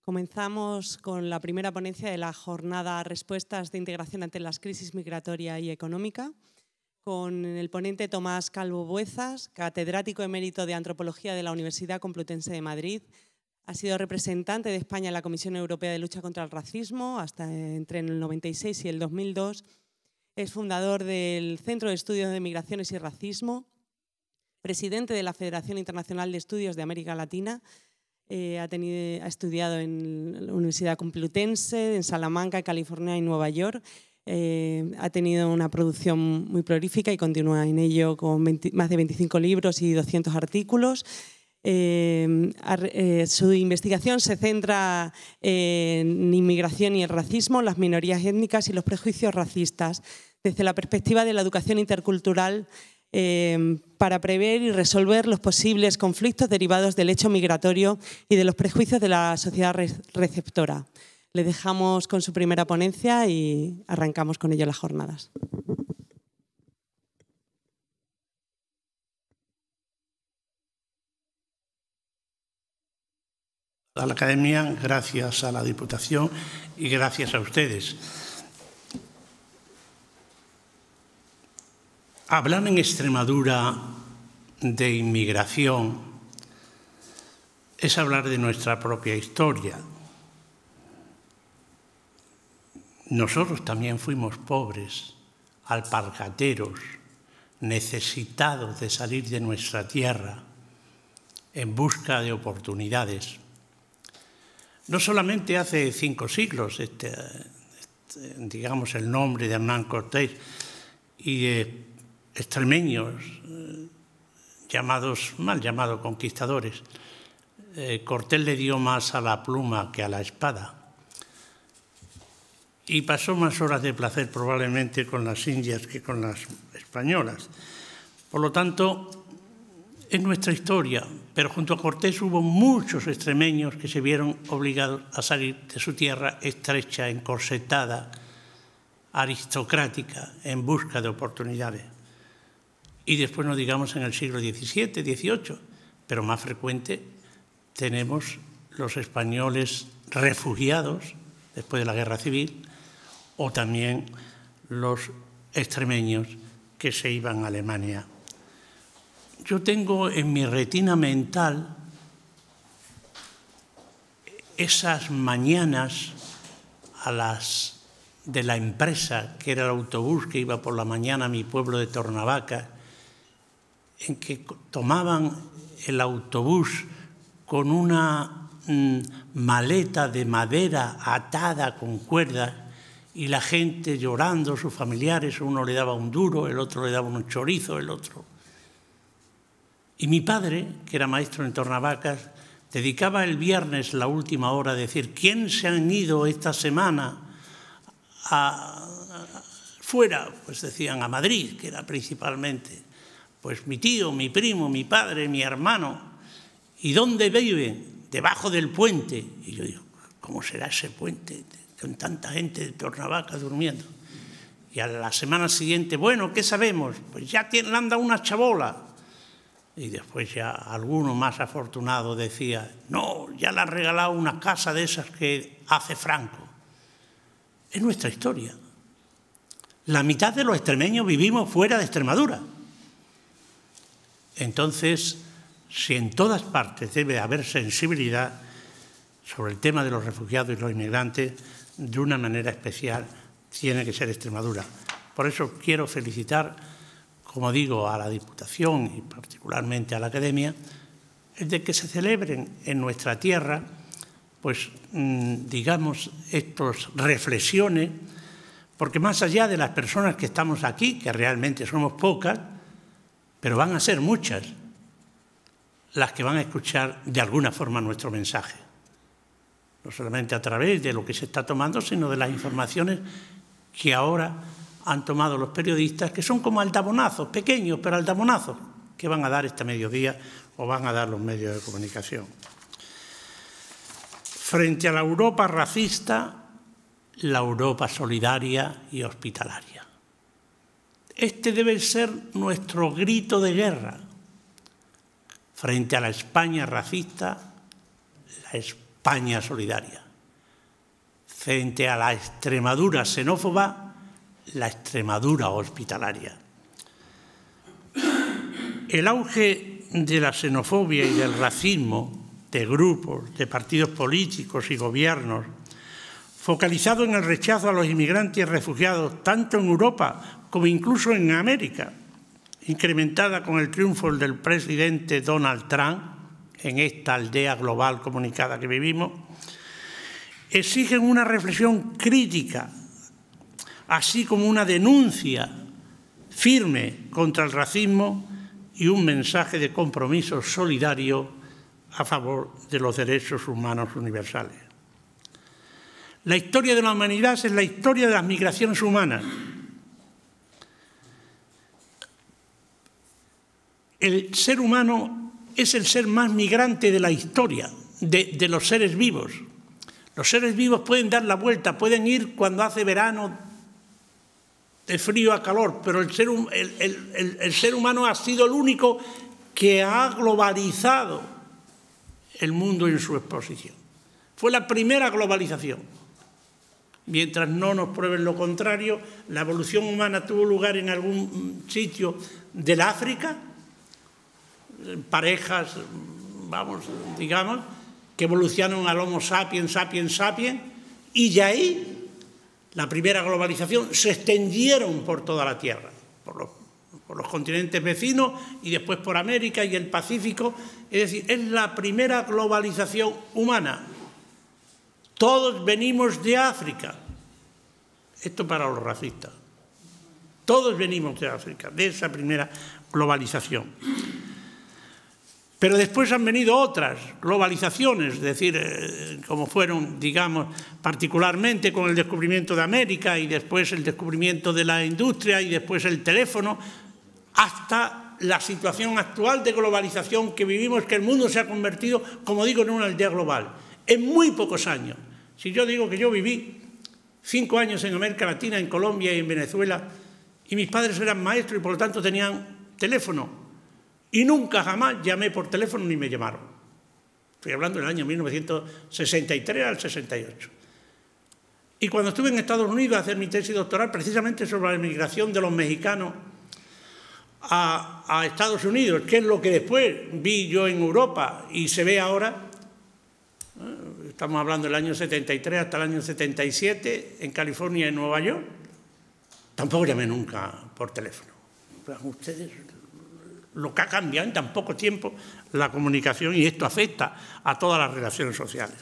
Comenzamos con la primera ponencia de la jornada Respuestas de Integración ante las crisis migratoria y económica, con el ponente Tomás Calvo Buezas, catedrático emérito de Antropología de la Universidad Complutense de Madrid. Ha sido representante de España en la Comisión Europea de Lucha contra el Racismo hasta entre el 96 y el 2002. Es fundador del Centro de Estudios de Migraciones y Racismo, presidente de la Federación Internacional de Estudios de América Latina. Ha estudiado en la Universidad Complutense, en Salamanca, California y Nueva York. Ha tenido una producción muy prolífica y continúa en ello con más de 25 libros y 200 artículos. Su investigación se centra en inmigración y el racismo, las minorías étnicas y los prejuicios racistas, desde la perspectiva de la educación intercultural, para prever y resolver los posibles conflictos derivados del hecho migratorio y de los prejuicios de la sociedad receptora. Le dejamos con su primera ponencia y arrancamos con ello las jornadas. A la Academia, gracias a la Diputación y gracias a ustedes. Hablar en Extremadura de inmigración es hablar de nuestra propia historia. Nosotros también fuimos pobres, alpargateros, necesitados de salir de nuestra tierra en busca de oportunidades. No solamente hace 5 siglos, digamos el nombre de Hernán Cortés y de extremeños mal llamados conquistadores, Cortés le dio más a la pluma que a la espada y pasó más horas de placer probablemente con las indias que con las españolas. Por lo tanto, es nuestra historia, pero junto a Cortés hubo muchos extremeños que se vieron obligados a salir de su tierra estrecha, encorsetada, aristocrática, en busca de oportunidades. Y después no digamos en el siglo XVII, XVIII, pero más frecuente tenemos los españoles refugiados después de la Guerra Civil o también los extremeños que se iban a Alemania. Yo tengo en mi retina mental esas mañanas de la empresa, que era el autobús que iba por la mañana a mi pueblo de Tornavaca, en que tomaban el autobús con una maleta de madera atada con cuerdas y la gente llorando, sus familiares, uno le daba un duro, el otro le daba un chorizo, el otro. Y mi padre, que era maestro en Tornavacas, dedicaba el viernes la última hora a decir ¿quién se han ido esta semana fuera? Pues decían a Madrid, que era principalmente. Pues mi tío, mi primo, mi padre, mi hermano. ¿Y dónde viven? Debajo del puente. Y yo digo, ¿cómo será ese puente con tanta gente de Tornavaca durmiendo? Y a la semana siguiente, bueno, ¿qué sabemos? Pues ya le han dado una chabola. Y después ya alguno más afortunado decía, no, ya le han regalado una casa de esas que hace Franco. Es nuestra historia. La mitad de los extremeños vivimos fuera de Extremadura. Entonces, si en todas partes debe haber sensibilidad sobre el tema de los refugiados y los inmigrantes, de una manera especial tiene que ser Extremadura. Por eso quiero felicitar, como digo, a la Diputación y particularmente a la Academia, el de que se celebren en nuestra tierra, pues, digamos, estas reflexiones, porque más allá de las personas que estamos aquí, que realmente somos pocas, pero van a ser muchas las que van a escuchar de alguna forma nuestro mensaje. No solamente a través de lo que se está tomando, sino de las informaciones que ahora han tomado los periodistas, que son como altavonazos, pequeños, pero altavonazos, que van a dar este mediodía o van a dar los medios de comunicación. Frente a la Europa racista, la Europa solidaria y hospitalaria. Este debe ser nuestro grito de guerra frente a la España racista, la España solidaria. Frente a la Extremadura xenófoba, la Extremadura hospitalaria. El auge de la xenofobia y del racismo de grupos, de partidos políticos y gobiernos, focalizado en el rechazo a los inmigrantes y refugiados, tanto en Europa como incluso en América, incrementada con el triunfo del presidente Donald Trump en esta aldea global comunicada que vivimos, exigen una reflexión crítica, así como una denuncia firme contra el racismo y un mensaje de compromiso solidario a favor de los derechos humanos universales. La historia de la humanidad es la historia de las migraciones humanas. El ser humano es el ser más migrante de la historia, de los seres vivos. Los seres vivos pueden dar la vuelta, pueden ir cuando hace verano, de frío a calor, pero el ser humano ha sido el único que ha globalizado el mundo en su exposición. Fue la primera globalización. Mientras no nos prueben lo contrario, la evolución humana tuvo lugar en algún sitio del África, parejas, vamos, digamos, que evolucionaron al Homo sapiens, sapiens, sapiens, y de ahí, la primera globalización, se extendieron por toda la Tierra, por los continentes vecinos y después por América y el Pacífico. Es decir, es la primera globalización humana. Todos venimos de África. Esto para los racistas. Todos venimos de África, de esa primera globalización. Pero después han venido otras globalizaciones, es decir, como fueron, digamos, particularmente con el descubrimiento de América y después el descubrimiento de la industria y después el teléfono, hasta la situación actual de globalización que vivimos, que el mundo se ha convertido, como digo, en una aldea global, en muy pocos años. Si yo digo que yo viví 5 años en América Latina, en Colombia y en Venezuela, y mis padres eran maestros y por lo tanto tenían teléfono, y nunca jamás llamé por teléfono ni me llamaron. Estoy hablando del año 1963 al 68. Y cuando estuve en Estados Unidos a hacer mi tesis doctoral precisamente sobre la emigración de los mexicanos a Estados Unidos, que es lo que después vi yo en Europa y se ve ahora, estamos hablando del año 73 hasta el año 77, en California y en Nueva York, tampoco llamé nunca por teléfono. Ustedes, lo que ha cambiado en tan poco tiempo la comunicación, y esto afecta a todas las relaciones sociales.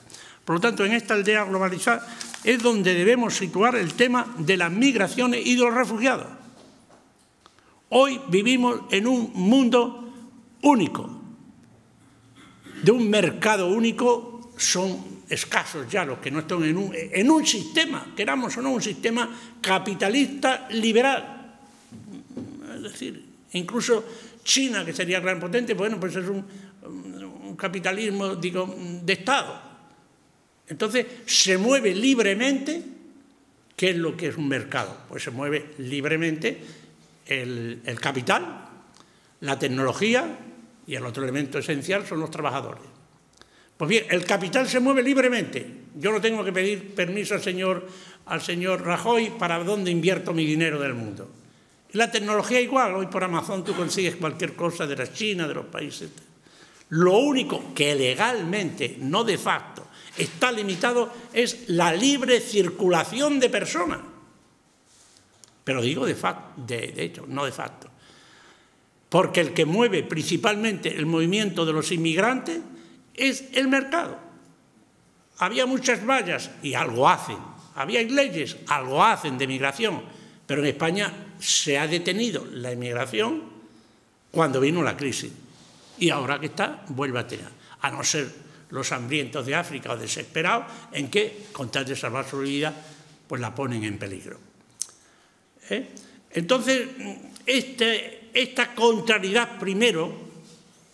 Por lo tanto, en esta aldea globalizada es donde debemos situar el tema de las migraciones y de los refugiados. Hoy vivimos en un mundo único, de un mercado único. Son escasos ya los que no están en un sistema, queramos o no, un sistema capitalista liberal. Es decir, incluso China, que sería gran potente, bueno, pues es un capitalismo, digo, de Estado. Entonces, se mueve libremente. ¿Qué es lo que es un mercado? Pues se mueve libremente el capital, la tecnología, y el otro elemento esencial son los trabajadores. Pues bien, el capital se mueve libremente. Yo no tengo que pedir permiso al señor Rajoy para dónde invierto mi dinero del mundo. La tecnología igual, hoy por Amazon tú consigues cualquier cosa de la China, de los países. Lo único que legalmente, no de facto, está limitado es la libre circulación de personas. Pero digo de hecho, no de facto. Porque el que mueve principalmente el movimiento de los inmigrantes es el mercado. Había muchas vallas y algo hacen. Había leyes, algo hacen de migración. Pero en España se ha detenido la inmigración cuando vino la crisis. Y ahora que está, vuelve a tener. A no ser los hambrientos de África o desesperados, en que, con tal de salvar su vida, pues la ponen en peligro. Entonces, esta contrariedad, primero,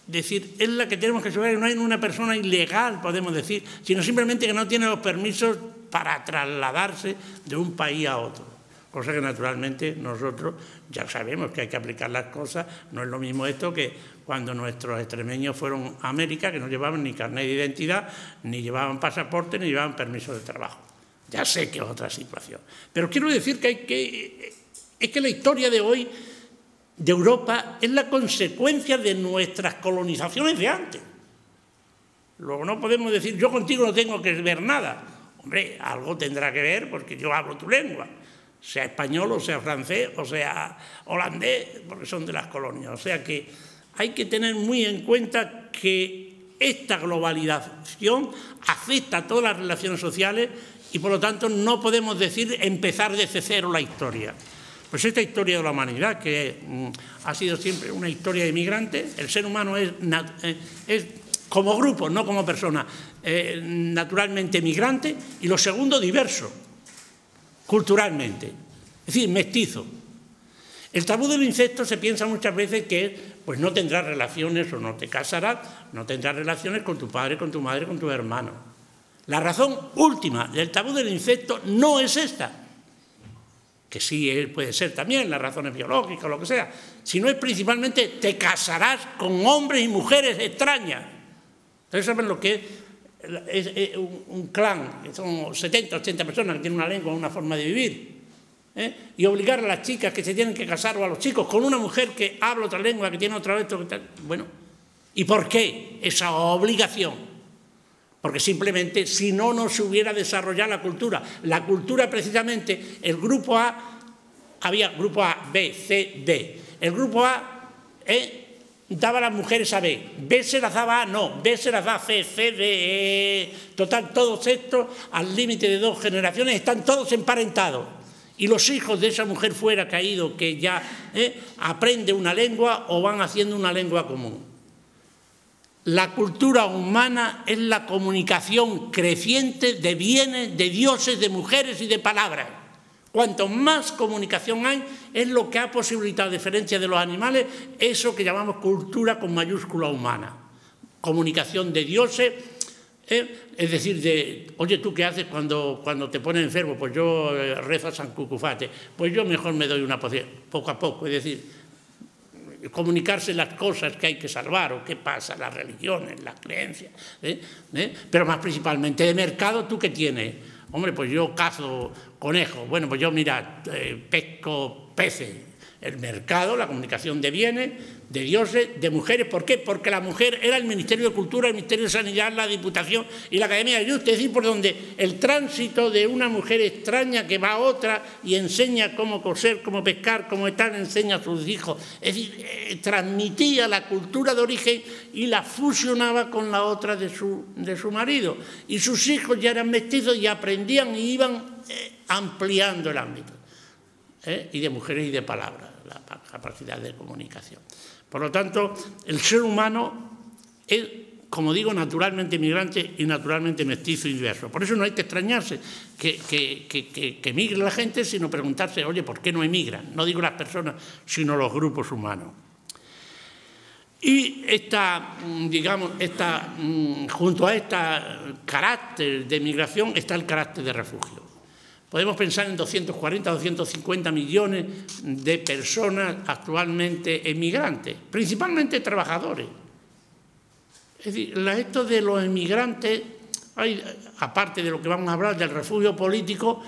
decir, es la que tenemos que saber. No hay una persona ilegal, podemos decir, sino simplemente que no tiene los permisos para trasladarse de un país a otro. Cosa que naturalmente nosotros ya sabemos que hay que aplicar las cosas. No es lo mismo esto que cuando nuestros extremeños fueron a América, que no llevaban ni carnet de identidad, ni llevaban pasaporte, ni llevaban permiso de trabajo. Ya sé que es otra situación. Pero quiero decir que es que la historia de hoy de Europa es la consecuencia de nuestras colonizaciones de antes. Luego no podemos decir, yo contigo no tengo que ver nada. Hombre, algo tendrá que ver porque yo hablo tu lengua, sea español o sea francés o sea holandés, porque son de las colonias. O sea que hay que tener muy en cuenta que esta globalización afecta a todas las relaciones sociales y por lo tanto no podemos decir empezar desde cero la historia. Pues esta historia de la humanidad, que ha sido siempre una historia de migrantes, el ser humano es como grupo, no como persona, naturalmente migrante, y lo segundo, diverso, culturalmente, es decir, mestizo. El tabú del incesto se piensa muchas veces que pues no tendrás relaciones o no te casarás, no tendrás relaciones con tu padre, con tu madre, con tu hermano. La razón última del tabú del incesto no es esta, que sí puede ser también las razones biológicas o lo que sea, sino es principalmente te casarás con hombres y mujeres extrañas. Ustedes saben lo que es un clan, que son 70, 80 personas que tienen una lengua, una forma de vivir, y obligar a las chicas que se tienen que casar o a los chicos con una mujer que habla otra lengua, que tiene otra letra, bueno, ¿y por qué esa obligación? Porque simplemente si no, no se hubiera desarrollado la cultura. La cultura precisamente, el grupo A, había grupo A, B, C, D. El grupo A daba a las mujeres a B, B se las daba A, no, B se las da a C, C, D, E. Total, todos estos, al límite de 2 generaciones, están todos emparentados. Y los hijos de esa mujer fuera caído, que ya aprende una lengua o van haciendo una lengua común. La cultura humana es la comunicación creciente de bienes, de dioses, de mujeres y de palabras. Cuanto más comunicación hay, es lo que ha posibilitado, a diferencia de los animales, eso que llamamos cultura con mayúscula humana. Comunicación de dioses, es decir, oye, ¿tú qué haces cuando te pones enfermo? Pues yo rezo a San Cucufate, pues yo mejor me doy una poción, poco a poco, es decir, comunicarse las cosas que hay que salvar o qué pasa, las religiones, las creencias, pero más principalmente de mercado, ¿tú qué tienes? Hombre, pues yo cazo conejos, bueno, pues yo, mira, pesco peces. El mercado, la comunicación de bienes, de dioses, de mujeres. ¿Por qué? Porque la mujer era el Ministerio de Cultura, el Ministerio de Sanidad, la Diputación y la Academia de Industria, es decir, por donde el tránsito de una mujer extraña que va a otra y enseña cómo coser, cómo pescar, cómo tal, enseña a sus hijos. Es decir, transmitía la cultura de origen y la fusionaba con la otra de su marido. Y sus hijos ya eran mestizos y aprendían y iban ampliando el ámbito. Y de mujeres y de palabras, la capacidad de comunicación. Por lo tanto, el ser humano es, como digo, naturalmente migrante y naturalmente mestizo y diverso. Por eso no hay que extrañarse que emigre la gente, sino preguntarse, oye, ¿por qué no emigran? No digo las personas, sino los grupos humanos. Y junto a este carácter de migración está el carácter de refugio. Podemos pensar en 240 o 250 millones de personas actualmente emigrantes, principalmente trabajadores. Es decir, esto de los emigrantes, aparte de lo que vamos a hablar del refugio político,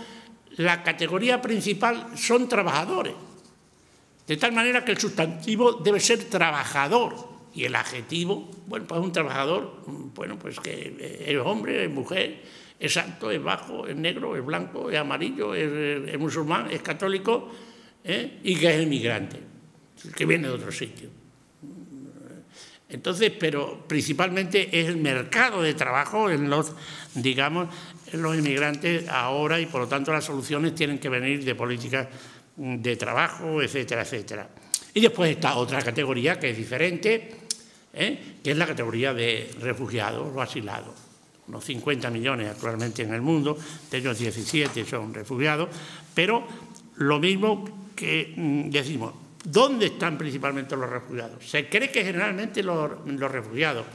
la categoría principal son trabajadores. De tal manera que el sustantivo debe ser trabajador y el adjetivo, bueno, pues un trabajador, bueno, pues que es hombre, es mujer, es alto, es bajo, es negro, es blanco, es amarillo, es musulmán, es católico, y que es emigrante, que viene de otro sitio. Entonces, pero principalmente es el mercado de trabajo en los inmigrantes ahora, y por lo tanto las soluciones tienen que venir de políticas de trabajo, etcétera, etcétera. Y después está otra categoría que es diferente, que es la categoría de refugiados o asilados. Unos 50 millones actualmente en el mundo, de ellos 17 son refugiados, pero lo mismo que decimos, ¿dónde están principalmente los refugiados? Se cree que generalmente los refugiados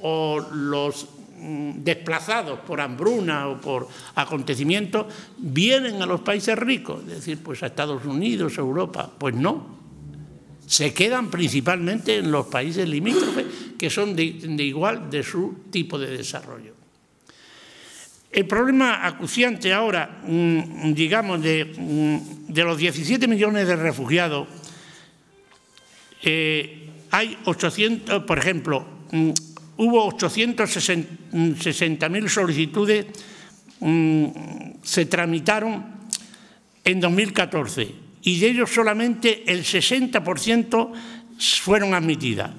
o los desplazados por hambruna o por acontecimientos, vienen a los países ricos, es decir, pues a Estados Unidos, a Europa. Pues no, se quedan principalmente en los países limítrofes, que son de su tipo de desarrollo. El problema acuciante ahora, digamos, de los 17 millones de refugiados, hay 800, por ejemplo, hubo 860.000 solicitudes, se tramitaron en 2014 y de ellos solamente el 60% fueron admitidas.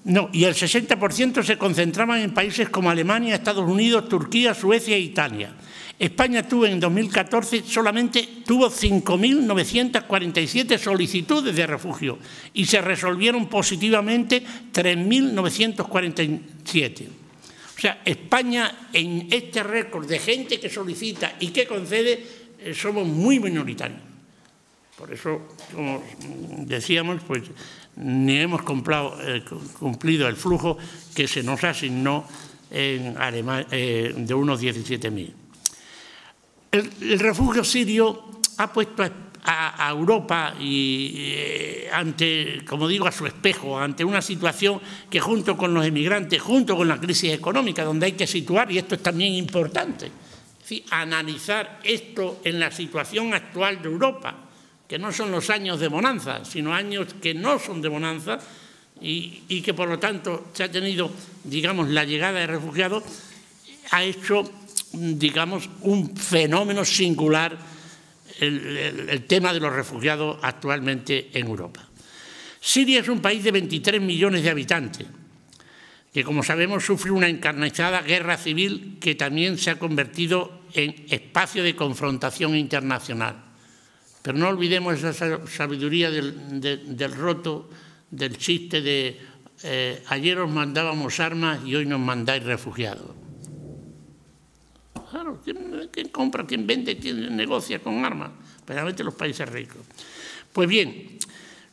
No, y el 60% se concentraban en países como Alemania, Estados Unidos, Turquía, Suecia e Italia. España tuvo en 2014 solamente 5.947 solicitudes de refugio y se resolvieron positivamente 3.947. O sea, España en este récord de gente que solicita y que concede somos muy minoritarios. Por eso, como decíamos, pues ni hemos cumplido el flujo que se nos asignó en de unos 17.000. El refugio sirio ha puesto a Europa ante, como digo, a su espejo, ante una situación que junto con los emigrantes, junto con la crisis económica, donde hay que situar, y esto es también importante, es decir, analizar esto en la situación actual de Europa, que no son los años de bonanza, sino años que no son de bonanza y que por lo tanto se ha tenido, digamos, la llegada de refugiados, ha hecho, digamos, un fenómeno singular el tema de los refugiados actualmente en Europa. Siria es un país de 23 millones de habitantes, que como sabemos sufre una encarnizada guerra civil que también se ha convertido en espacio de confrontación internacional. Pero no olvidemos esa sabiduría del roto, del chiste de ayer os mandábamos armas y hoy nos mandáis refugiados. Claro, ¿quién compra, quién vende, quién negocia con armas? Especialmente los países ricos. Pues bien,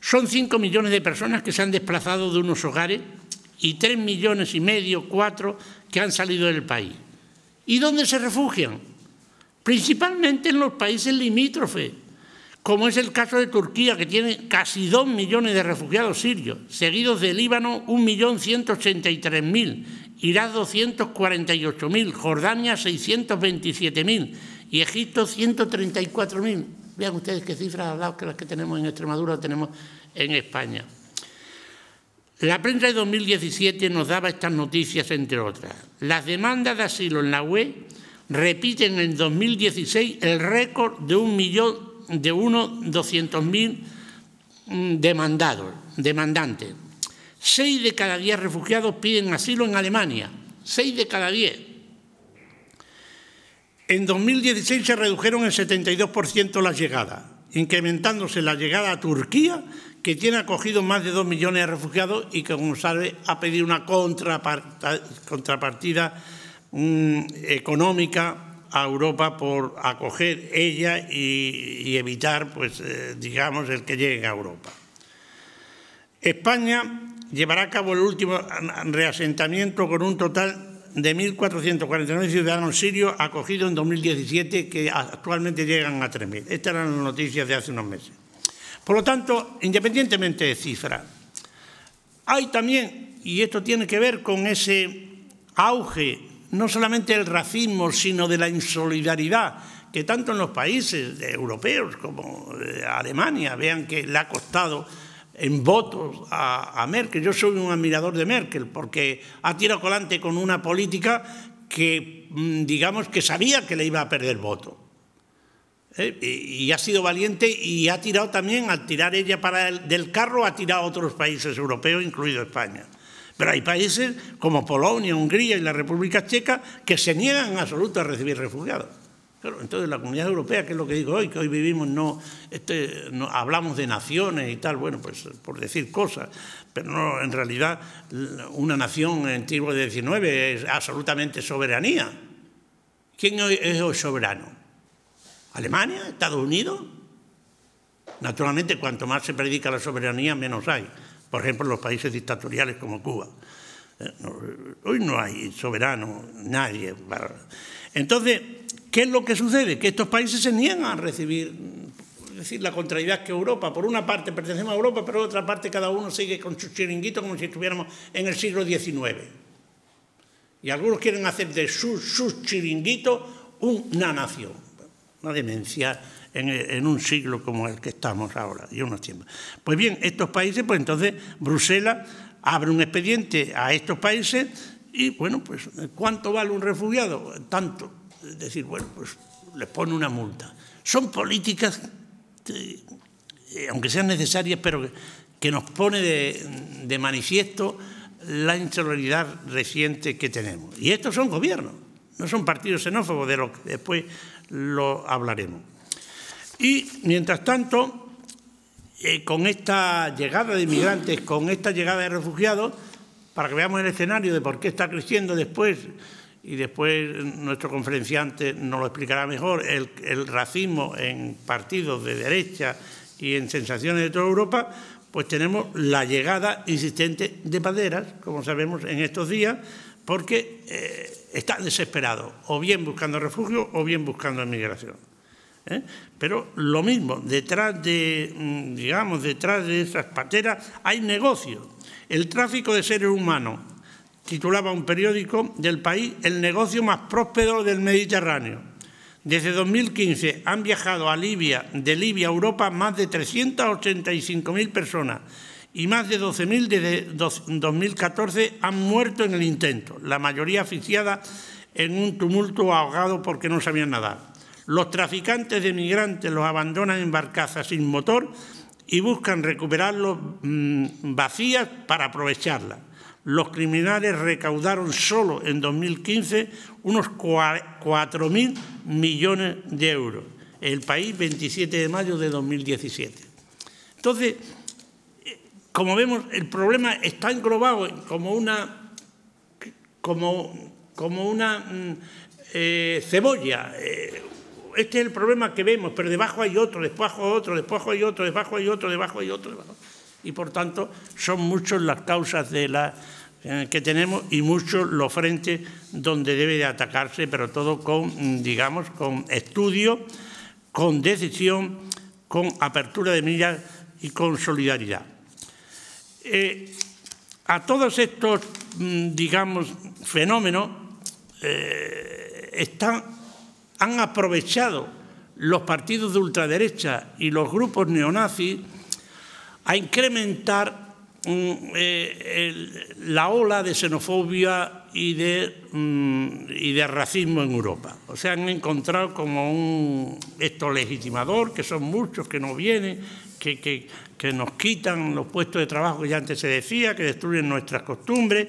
son 5 millones de personas que se han desplazado de unos hogares y 3,5 millones, 4, que han salido del país. ¿Y dónde se refugian? Principalmente en los países limítrofes, como es el caso de Turquía, que tiene casi 2 millones de refugiados sirios, seguidos de Líbano 1.183.000, Irak 248.000, Jordania 627.000 y Egipto 134.000. Vean ustedes qué cifras al lado que las que tenemos en Extremadura tenemos en España. La prensa de 2017 nos daba estas noticias, entre otras. Las demandas de asilo en la UE repiten en 2016 el récord de 200.000 demandantes. 6 de cada 10 refugiados piden asilo en Alemania. 6 de cada 10. En 2016 se redujeron en 72% las llegadas, incrementándose la llegada a Turquía, que tiene acogido más de 2 millones de refugiados y que, como sabe, ha pedido una contrapartida económica a Europa por acoger ella y evitar, pues, digamos, el que lleguen a Europa. España llevará a cabo el último reasentamiento con un total de 1.449 ciudadanos sirios acogidos en 2017, que actualmente llegan a 3.000. Estas eran las noticias de hace unos meses. Por lo tanto, independientemente de cifras, hay también, y esto tiene que ver con ese auge, no solamente del racismo, sino de la insolidaridad, que tanto en los países europeos como Alemania, vean que le ha costado en votos a Merkel. Yo soy un admirador de Merkel porque ha tirado adelante con una política que, digamos, que sabía que le iba a perder votos. Y ha sido valiente y ha tirado también, al tirar ella del carro, ha tirado a otros países europeos, incluido España. Pero hay países como Polonia, Hungría y la República Checa que se niegan en absoluto a recibir refugiados. Claro, entonces la Comunidad Europea, que es lo que digo hoy, que hoy vivimos, no hablamos de naciones y tal, bueno, pues por decir cosas, pero no, en realidad una nación en el siglo XIX es absolutamente soberanía. ¿Quién es hoy soberano? ¿Alemania? ¿Estados Unidos? Naturalmente, cuanto más se predica la soberanía, menos hay. Por ejemplo, en los países dictatoriales como Cuba. Hoy no hay soberano, nadie. Entonces, ¿qué es lo que sucede? Que estos países se niegan a recibir, es decir, la contrariedad que Europa. Por una parte pertenecemos a Europa, pero por otra parte cada uno sigue con su chiringuito como si estuviéramos en el siglo XIX. Y algunos quieren hacer de sus chiringuitos una nación. Una demencia en un siglo como el que estamos ahora y unos tiempos. Pues bien, estos países, pues entonces Bruselas abre un expediente a estos países y, bueno, pues ¿cuánto vale un refugiado? Tanto. Es decir, bueno, pues les pone una multa. Son políticas, aunque sean necesarias, pero que nos pone de manifiesto la insolidaridad reciente que tenemos. Y estos son gobiernos, no son partidos xenófobos, de lo que después lo hablaremos. Y, mientras tanto, con esta llegada de inmigrantes, con esta llegada de refugiados, para que veamos el escenario de por qué está creciendo después, y después nuestro conferenciante nos lo explicará mejor, el racismo en partidos de derecha y en sensaciones de toda Europa, pues tenemos la llegada insistente de banderas, como sabemos en estos días, porque están desesperados, o bien buscando refugio o bien buscando inmigración. Pero lo mismo, detrás de esas pateras hay negocio. El tráfico de seres humanos, titulaba un periódico del País, el negocio más próspero del Mediterráneo. Desde 2015 han viajado de Libia a Europa más de 385.000 personas y más de 12.000 desde 2014 han muerto en el intento, la mayoría asfixiada en un tumulto ahogado porque no sabían nadar. Los traficantes de migrantes los abandonan en barcazas sin motor y buscan recuperarlos vacías para aprovecharlas. Los criminales recaudaron solo en 2015 unos 4.000 millones de euros. El País, 27 de mayo de 2017. Entonces, como vemos, el problema está englobado como una cebolla. Este es el problema que vemos, pero debajo hay otro, debajo otro, debajo hay otro, debajo hay otro, debajo hay otro. Y por tanto son muchas las causas que tenemos y muchos los frentes donde debe de atacarse, pero todo con, digamos, con estudio, con decisión, con apertura de miras y con solidaridad. A todos estos, digamos, fenómenos han aprovechado los partidos de ultraderecha y los grupos neonazis a incrementar la ola de xenofobia y de racismo en Europa. O sea, han encontrado como un legitimador, que son muchos que no vienen, que nos quitan los puestos de trabajo que ya antes se decía, que destruyen nuestras costumbres,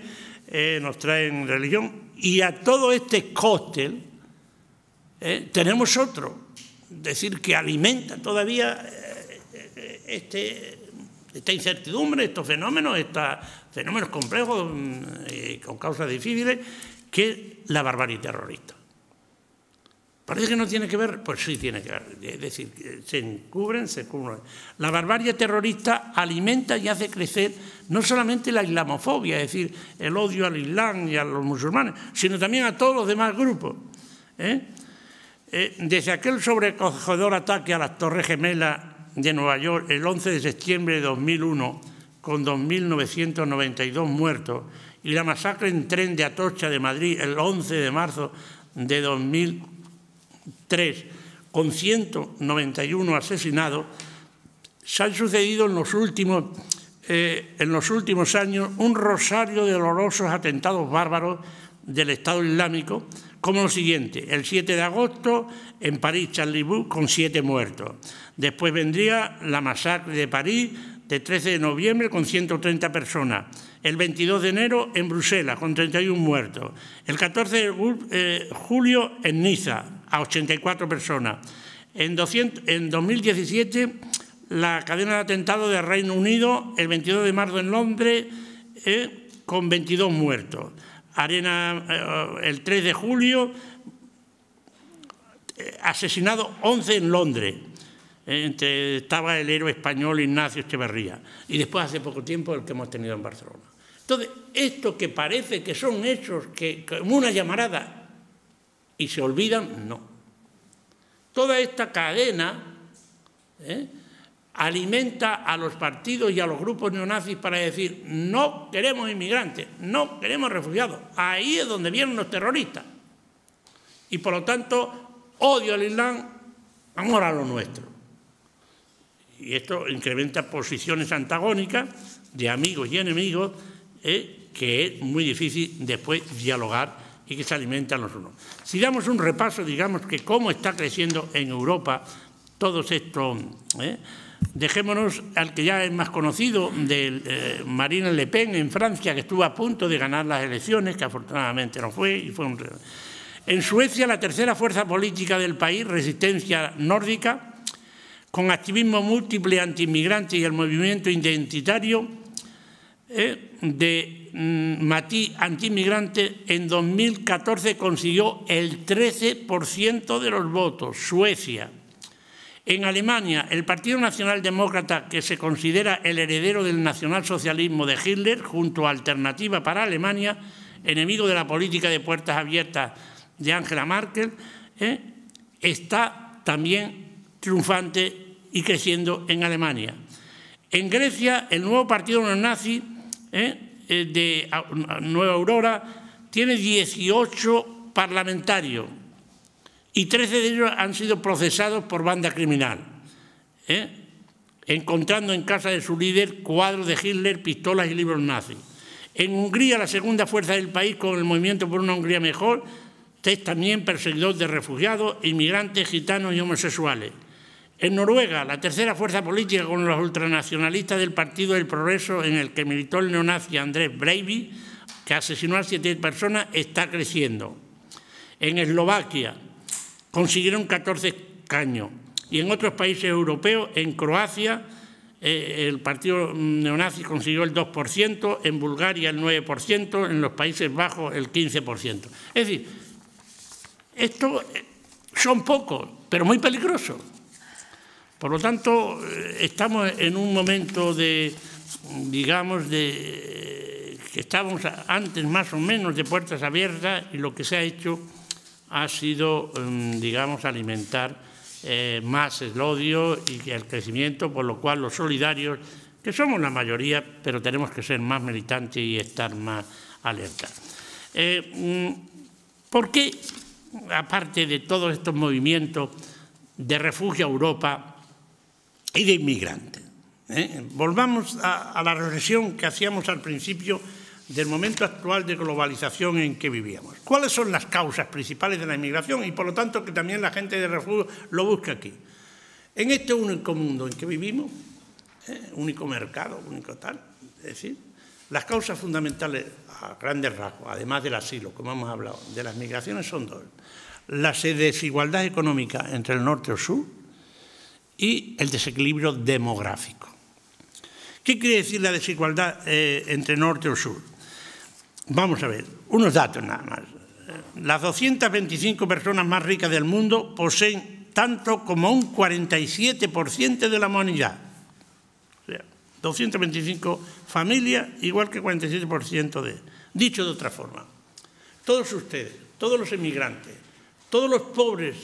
nos traen religión. Y a todo este cóctel tenemos otro, es decir, que alimenta todavía esta incertidumbre, estos fenómenos complejos con causas difíciles, que es la barbarie terrorista. Parece que no tiene que ver, pues sí tiene que ver, es decir, se cubren. La barbarie terrorista alimenta y hace crecer no solamente la islamofobia, es decir, el odio al Islam y a los musulmanes, sino también a todos los demás grupos. Desde aquel sobrecogedor ataque a las Torres Gemelas de Nueva York el 11 de septiembre de 2001, con 2.992 muertos, y la masacre en tren de Atocha de Madrid el 11 de marzo de 2003, con 191 asesinados, se han sucedido en los últimos años un rosario de dolorosos atentados bárbaros del Estado Islámico, como lo siguiente: el 7 de agosto en París, Charlie Hebdo, con 7 muertos. Después vendría la masacre de París, de 13 de noviembre, con 130 personas. El 22 de enero en Bruselas, con 31 muertos. El 14 de julio en Niza, a 84 personas. En 2017, la cadena de atentados de Reino Unido, el 22 de marzo en Londres, con 22 muertos. El 3 de julio, asesinado 11 en Londres. Estaba el héroe español Ignacio Echeverría. Y después, hace poco tiempo, el que hemos tenido en Barcelona. Entonces, esto que parece que son hechos que como una llamarada y se olvidan, no. Toda esta cadena alimenta a los partidos y a los grupos neonazis para decir no queremos inmigrantes, no queremos refugiados. Ahí es donde vienen los terroristas. Y por lo tanto, odio al Islam, amor a lo nuestro. Y esto incrementa posiciones antagónicas de amigos y enemigos que es muy difícil después dialogar y que se alimentan los unos. Si damos un repaso, digamos, que cómo está creciendo en Europa todos estos... Dejémonos al que ya es más conocido, de Marine Le Pen en Francia, que estuvo a punto de ganar las elecciones, que afortunadamente no fue. Y fue En Suecia, la tercera fuerza política del país, Resistencia Nórdica, con activismo múltiple antiinmigrante y el movimiento identitario de matiz antiinmigrante, en 2014 consiguió el 13% de los votos, Suecia. En Alemania, el Partido Nacional Demócrata, que se considera el heredero del nacionalsocialismo de Hitler, junto a Alternativa para Alemania, enemigo de la política de puertas abiertas de Angela Merkel, está también triunfante y creciendo en Alemania. En Grecia, el nuevo partido neonazi de Nueva Aurora tiene 18 parlamentarios y 13 de ellos han sido procesados por banda criminal, encontrando en casa de su líder cuadros de Hitler, pistolas y libros nazis. En Hungría, la segunda fuerza del país, con el movimiento por una Hungría mejor, es también perseguidor de refugiados, inmigrantes, gitanos y homosexuales. En Noruega, la tercera fuerza política con los ultranacionalistas del Partido del Progreso, en el que militó el neonazi Andrés Breivik, que asesinó a 7 personas, está creciendo. En Eslovaquia consiguieron 14 escaños. Y en otros países europeos, en Croacia, el partido neonazi consiguió el 2%, en Bulgaria el 9%, en los Países Bajos el 15%. Es decir, estos son pocos, pero muy peligrosos. Por lo tanto, estamos en un momento de, digamos, que estábamos antes más o menos de puertas abiertas y lo que se ha hecho ha sido, digamos, alimentar más el odio y el crecimiento, por lo cual los solidarios, que somos la mayoría, pero tenemos que ser más militantes y estar más alerta. ¿Por qué, aparte de todos estos movimientos de refugio a Europa y de inmigrantes? Volvamos a la reflexión que hacíamos al principio del momento actual de globalización en que vivíamos. ¿Cuáles son las causas principales de la inmigración? Y por lo tanto que también la gente de refugio lo busca aquí. En este único mundo en que vivimos, único mercado, único tal, es decir, las causas fundamentales a grandes rasgos, además del asilo, como hemos hablado, de las migraciones son dos. La desigualdad económica entre el norte y el sur y el desequilibrio demográfico. ¿Qué quiere decir la desigualdad entre norte y sur? Vamos a ver, unos datos nada más. Las 225 personas más ricas del mundo poseen tanto como un 47% de la humanidad. O sea, 225 familias, igual que 47% de... Dicho de otra forma, todos ustedes, todos los emigrantes, todos los pobres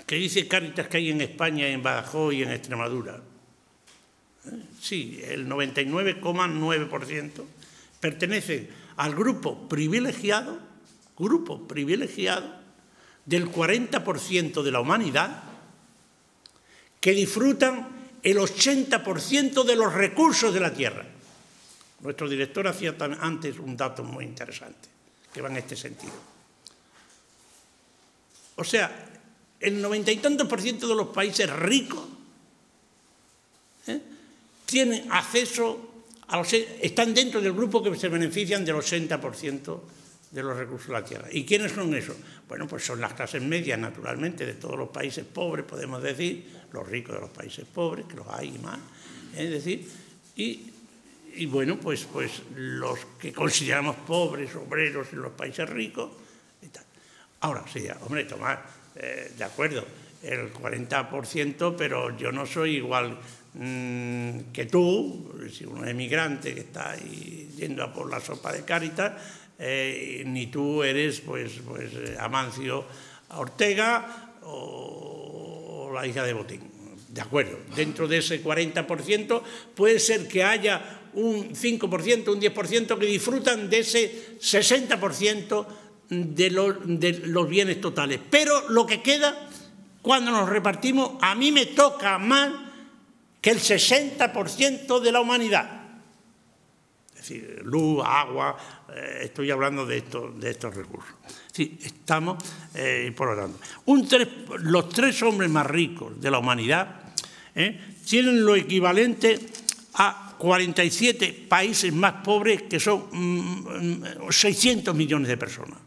que dice Cáritas que hay en España, en Badajoz y en Extremadura, sí, el 99,9% pertenecen al grupo privilegiado del 40% de la humanidad que disfrutan el 80% de los recursos de la tierra. Nuestro director hacía antes un dato muy interesante que va en este sentido. O sea, el 90 y tantos % de los países ricos tienen acceso están dentro del grupo que se benefician del 80% de los recursos de la tierra. ¿Y quiénes son esos? Bueno, pues son las clases medias, naturalmente, de todos los países pobres, podemos decir, los ricos de los países pobres, que los hay y más, es decir, y bueno, pues los que consideramos pobres, obreros en los países ricos y tal. Ahora, sí, hombre, Tomás, de acuerdo, el 40%, pero yo no soy igual que tú, si uno es emigrante que está ahí yendo a por la sopa de Cáritas, ni tú eres pues Amancio Ortega o la hija de Botín. De acuerdo, dentro de ese 40% puede ser que haya un 5%, un 10% que disfrutan de ese 60% de los bienes totales. Pero lo que queda, cuando nos repartimos, a mí me toca más que el 60% de la humanidad. Es decir, luz, agua, estoy hablando de estos recursos. Sí, estamos, por lo tanto, los 3 hombres más ricos de la humanidad tienen lo equivalente a 47 países más pobres, que son 600 millones de personas.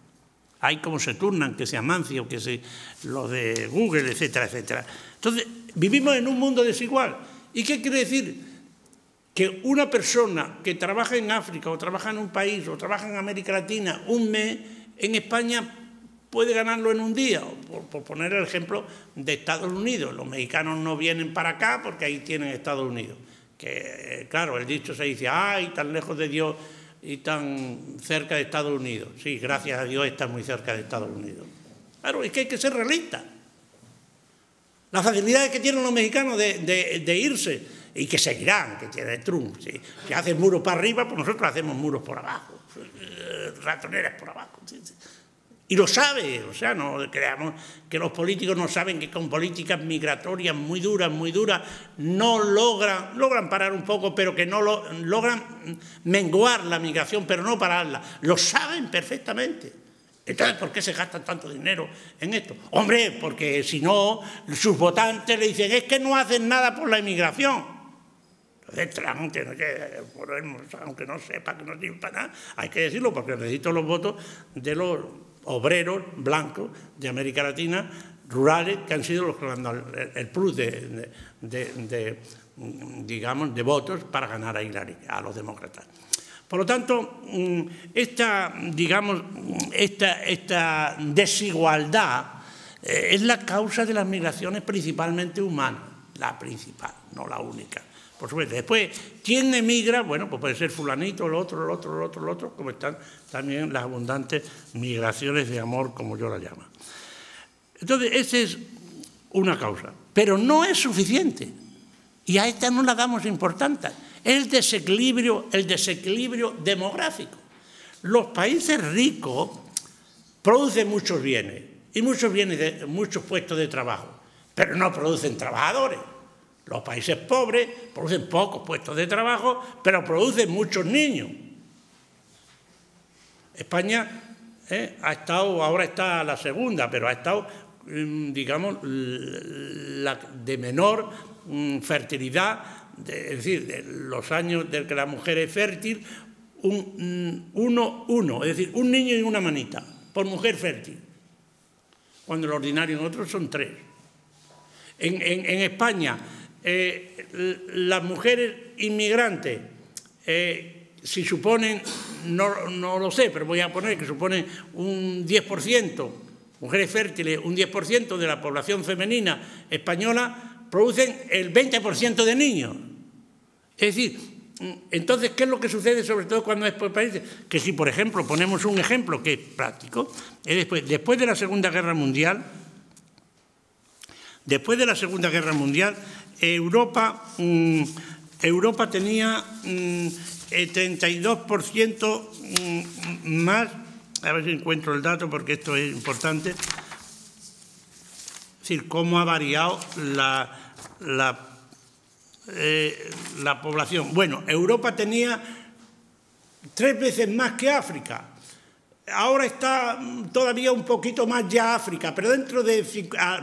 Hay como se turnan, que sea Amancio, que sea los de Google, etcétera, etcétera. Entonces, vivimos en un mundo desigual. ¿Y qué quiere decir? Que una persona que trabaja en África o trabaja en un país o trabaja en América Latina un mes, en España puede ganarlo en un día. Por poner el ejemplo de Estados Unidos. Los mexicanos no vienen para acá porque ahí tienen Estados Unidos. Que, claro, el dicho se dice, ¡ay, tan lejos de Dios y tan cerca de Estados Unidos! Sí, gracias a Dios está muy cerca de Estados Unidos. Claro, es que hay que ser realistas. Las facilidades que tienen los mexicanos de irse, y que seguirán, que tiene Trump. Si hacen muros para arriba, pues nosotros hacemos muros por abajo, ratoneras por abajo. Y lo sabe, o sea, no creamos que los políticos no saben que con políticas migratorias muy duras, no logran parar un poco, pero que no logran menguar la migración, pero no pararla. Lo saben perfectamente. Entonces, ¿por qué se gastan tanto dinero en esto? Hombre, porque si no, sus votantes le dicen, es que no hacen nada por la inmigración. Entonces, aunque no sepa que no sirve para nada, hay que decirlo, porque necesito los votos de los obreros blancos de América Latina, rurales, que han sido los que han dado el plus digamos, de votos para ganar a Hillary, a los demócratas. Por lo tanto, esta desigualdad es la causa de las migraciones principalmente humanas, la principal, no la única. Por supuesto. Después, ¿quién emigra? Bueno, pues puede ser fulanito, el otro, como están también las abundantes migraciones de amor, como yo las llamo. Entonces, esa es una causa. Pero no es suficiente. Y a esta no la damos importancia. El desequilibrio demográfico. Los países ricos producen muchos bienes, y muchos puestos de trabajo, pero no producen trabajadores. Los países pobres producen pocos puestos de trabajo, pero producen muchos niños. España ahora está a la segunda, pero ha estado, digamos, de menor fertilidad, es decir, de los años de que la mujer es fértil, 1, es decir, un niño y una manita por mujer fértil, cuando lo ordinario en otros son 3. En España, las mujeres inmigrantes, si suponen, no lo sé, pero voy a poner que suponen un 10%, mujeres fértiles, un 10% de la población femenina española, producen el 20% de niños. Es decir, entonces, ¿qué es lo que sucede sobre todo cuando es por países? Que si, por ejemplo, ponemos un ejemplo que es práctico, después de la Segunda Guerra Mundial, Europa tenía 32% más, a ver si encuentro el dato porque esto es importante, es decir, cómo ha variado la población. Bueno, Europa tenía 3 veces más que África. Ahora está todavía un poquito más ya África, pero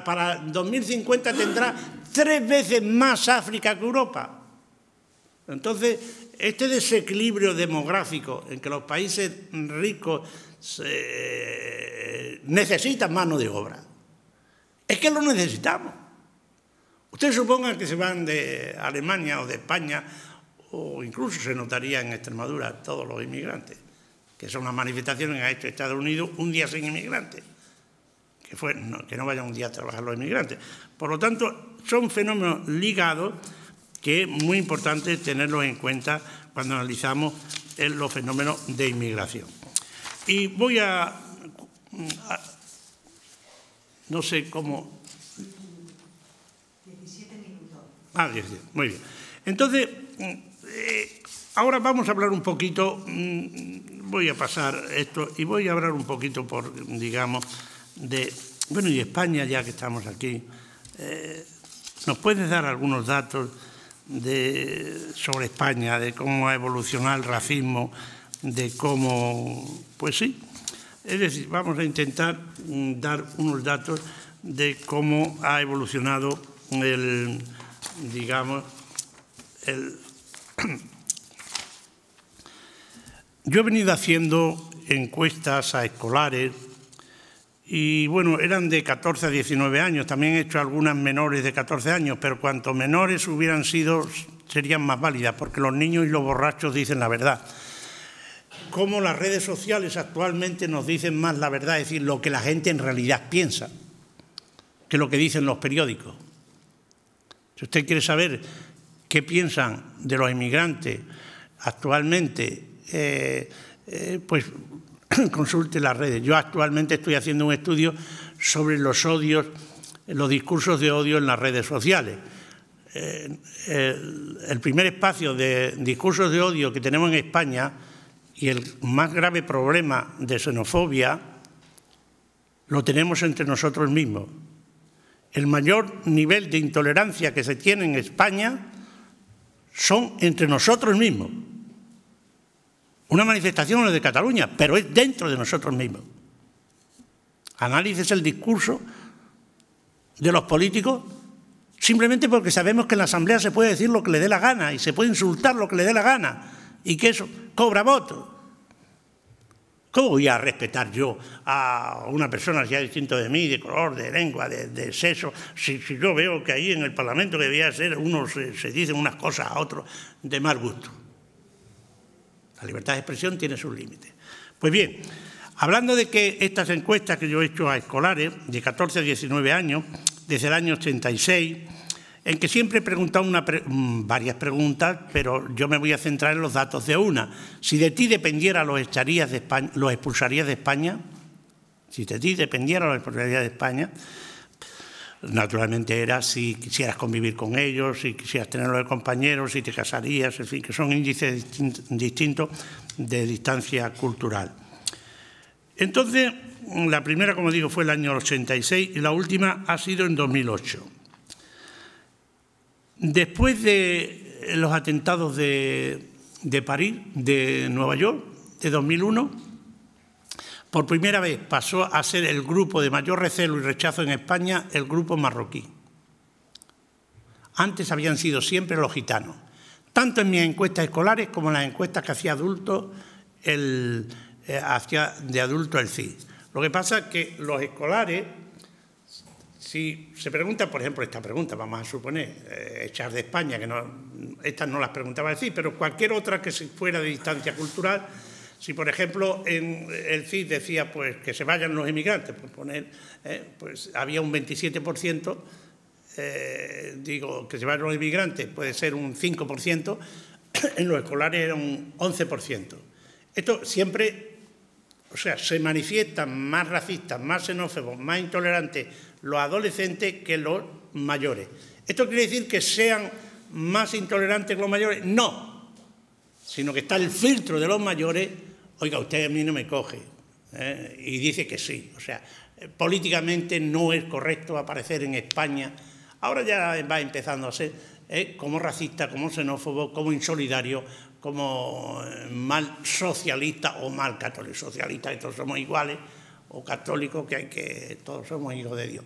para 2050 tendrá 3 veces más África que Europa. Entonces, este desequilibrio demográfico en que los países ricos necesitan mano de obra, es que lo necesitamos. Ustedes supongan que se van de Alemania o de España, o incluso se notaría en Extremadura todos los inmigrantes, que son unas manifestaciones que ha hecho Estados Unidos, un día sin inmigrantes, que no vayan un día a trabajar los inmigrantes. Por lo tanto, son fenómenos ligados que es muy importante tenerlos en cuenta cuando analizamos los fenómenos de inmigración. Y voy no sé cómo... 17 minutos. 17, muy bien. Entonces, ahora vamos a hablar un poquito, voy a pasar esto y voy a hablar un poquito, digamos, bueno, y España, ya que estamos aquí, ¿nos puedes dar algunos datos sobre España, de cómo ha evolucionado el racismo, de cómo... Pues sí, es decir, vamos a intentar dar unos datos de cómo ha evolucionado Yo he venido haciendo encuestas a escolares y, bueno, eran de 14 a 19 años. También he hecho algunas menores de 14 años, pero cuanto menores hubieran sido, serían más válidas, porque los niños y los borrachos dicen la verdad. Cómo las redes sociales actualmente nos dicen más la verdad, es decir, lo que la gente en realidad piensa, que lo que dicen los periódicos. Si usted quiere saber qué piensan de los inmigrantes actualmente, pues consulte las redes. Yo actualmente estoy haciendo un estudio sobre los discursos de odio en las redes sociales. El primer espacio de discursos de odio que tenemos en España y el más grave problema de xenofobia lo tenemos entre nosotros mismos. El mayor nivel de intolerancia que se tiene en España son entre nosotros mismos. Una manifestación no es de Cataluña, pero es dentro de nosotros mismos. Análisis el discurso de los políticos simplemente porque sabemos que en la Asamblea se puede decir lo que le dé la gana y se puede insultar lo que le dé la gana y que eso cobra votos. ¿Cómo voy a respetar yo a una persona que sea distinto de mí, de color, de lengua, de sexo, si yo veo que ahí en el Parlamento que debía ser unos se dicen unas cosas a otros de mal gusto? La libertad de expresión tiene sus límites. Pues bien, hablando de que estas encuestas que yo he hecho a escolares de 14 a 19 años, desde el año 86, en que siempre he preguntado varias preguntas, pero yo me voy a centrar en los datos de una. Si de ti dependiera, ¿los expulsarías de España? Si de ti dependiera, ¿los expulsarías de España? Naturalmente era si quisieras convivir con ellos, si quisieras tenerlos de compañeros, si te casarías, en fin, que son índices distintos de distancia cultural. Entonces, la primera, como digo, fue el año 86 y la última ha sido en 2008. Después de los atentados de París, de Nueva York, de 2001, por primera vez pasó a ser el grupo de mayor recelo y rechazo en España el grupo marroquí. Antes habían sido siempre los gitanos, tanto en mis encuestas escolares como en las encuestas que hacía adultos de adulto el CIS. Lo que pasa es que los escolares, si se pregunta, por ejemplo, esta pregunta, vamos a suponer, echar de España, que estas no las preguntaba el CIS, pero cualquier otra que fuera de distancia cultural. Si, por ejemplo, en el CIS decía pues, que se vayan los inmigrantes, pues había un 27%, digo, que se vayan los inmigrantes, puede ser un 5%, en los escolares era un 11%. Esto siempre, o sea, se manifiestan más racistas, más xenófobos, más intolerantes los adolescentes que los mayores. ¿Esto quiere decir que sean más intolerantes que los mayores? No, sino que está el filtro de los mayores. Oiga, usted a mí no me coge, y dice que sí. O sea, políticamente no es correcto aparecer en España. Ahora ya va empezando a ser como racista, como xenófobo, como insolidario, como mal socialista o mal católico. Socialista, que todos somos iguales, o católicos, que todos somos hijos de Dios.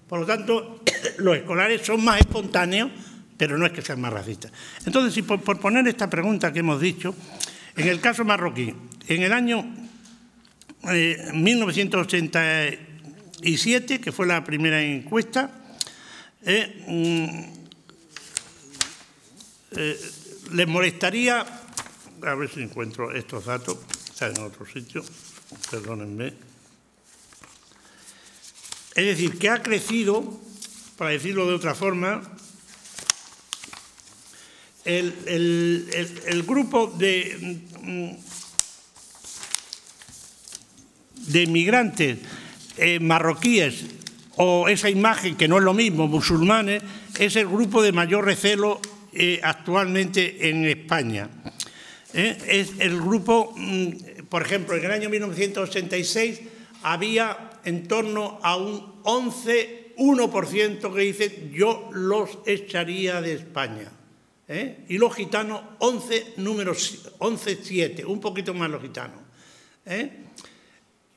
Por lo tanto, los escolares son más espontáneos, pero no es que sean más racistas. Entonces, si por poner esta pregunta que hemos dicho, en el caso marroquí, en el año 1987, que fue la primera encuesta, les molestaría, a ver si encuentro estos datos, está en otro sitio, perdónenme. Es decir, que ha crecido, para decirlo de otra forma, el grupo de inmigrantes marroquíes, o esa imagen, que no es lo mismo, musulmanes, es el grupo de mayor recelo actualmente en España. Es el grupo, por ejemplo, en el año 1986 había en torno a un 1% que dice yo los echaría de España. Y los gitanos 11,7, un poquito más los gitanos.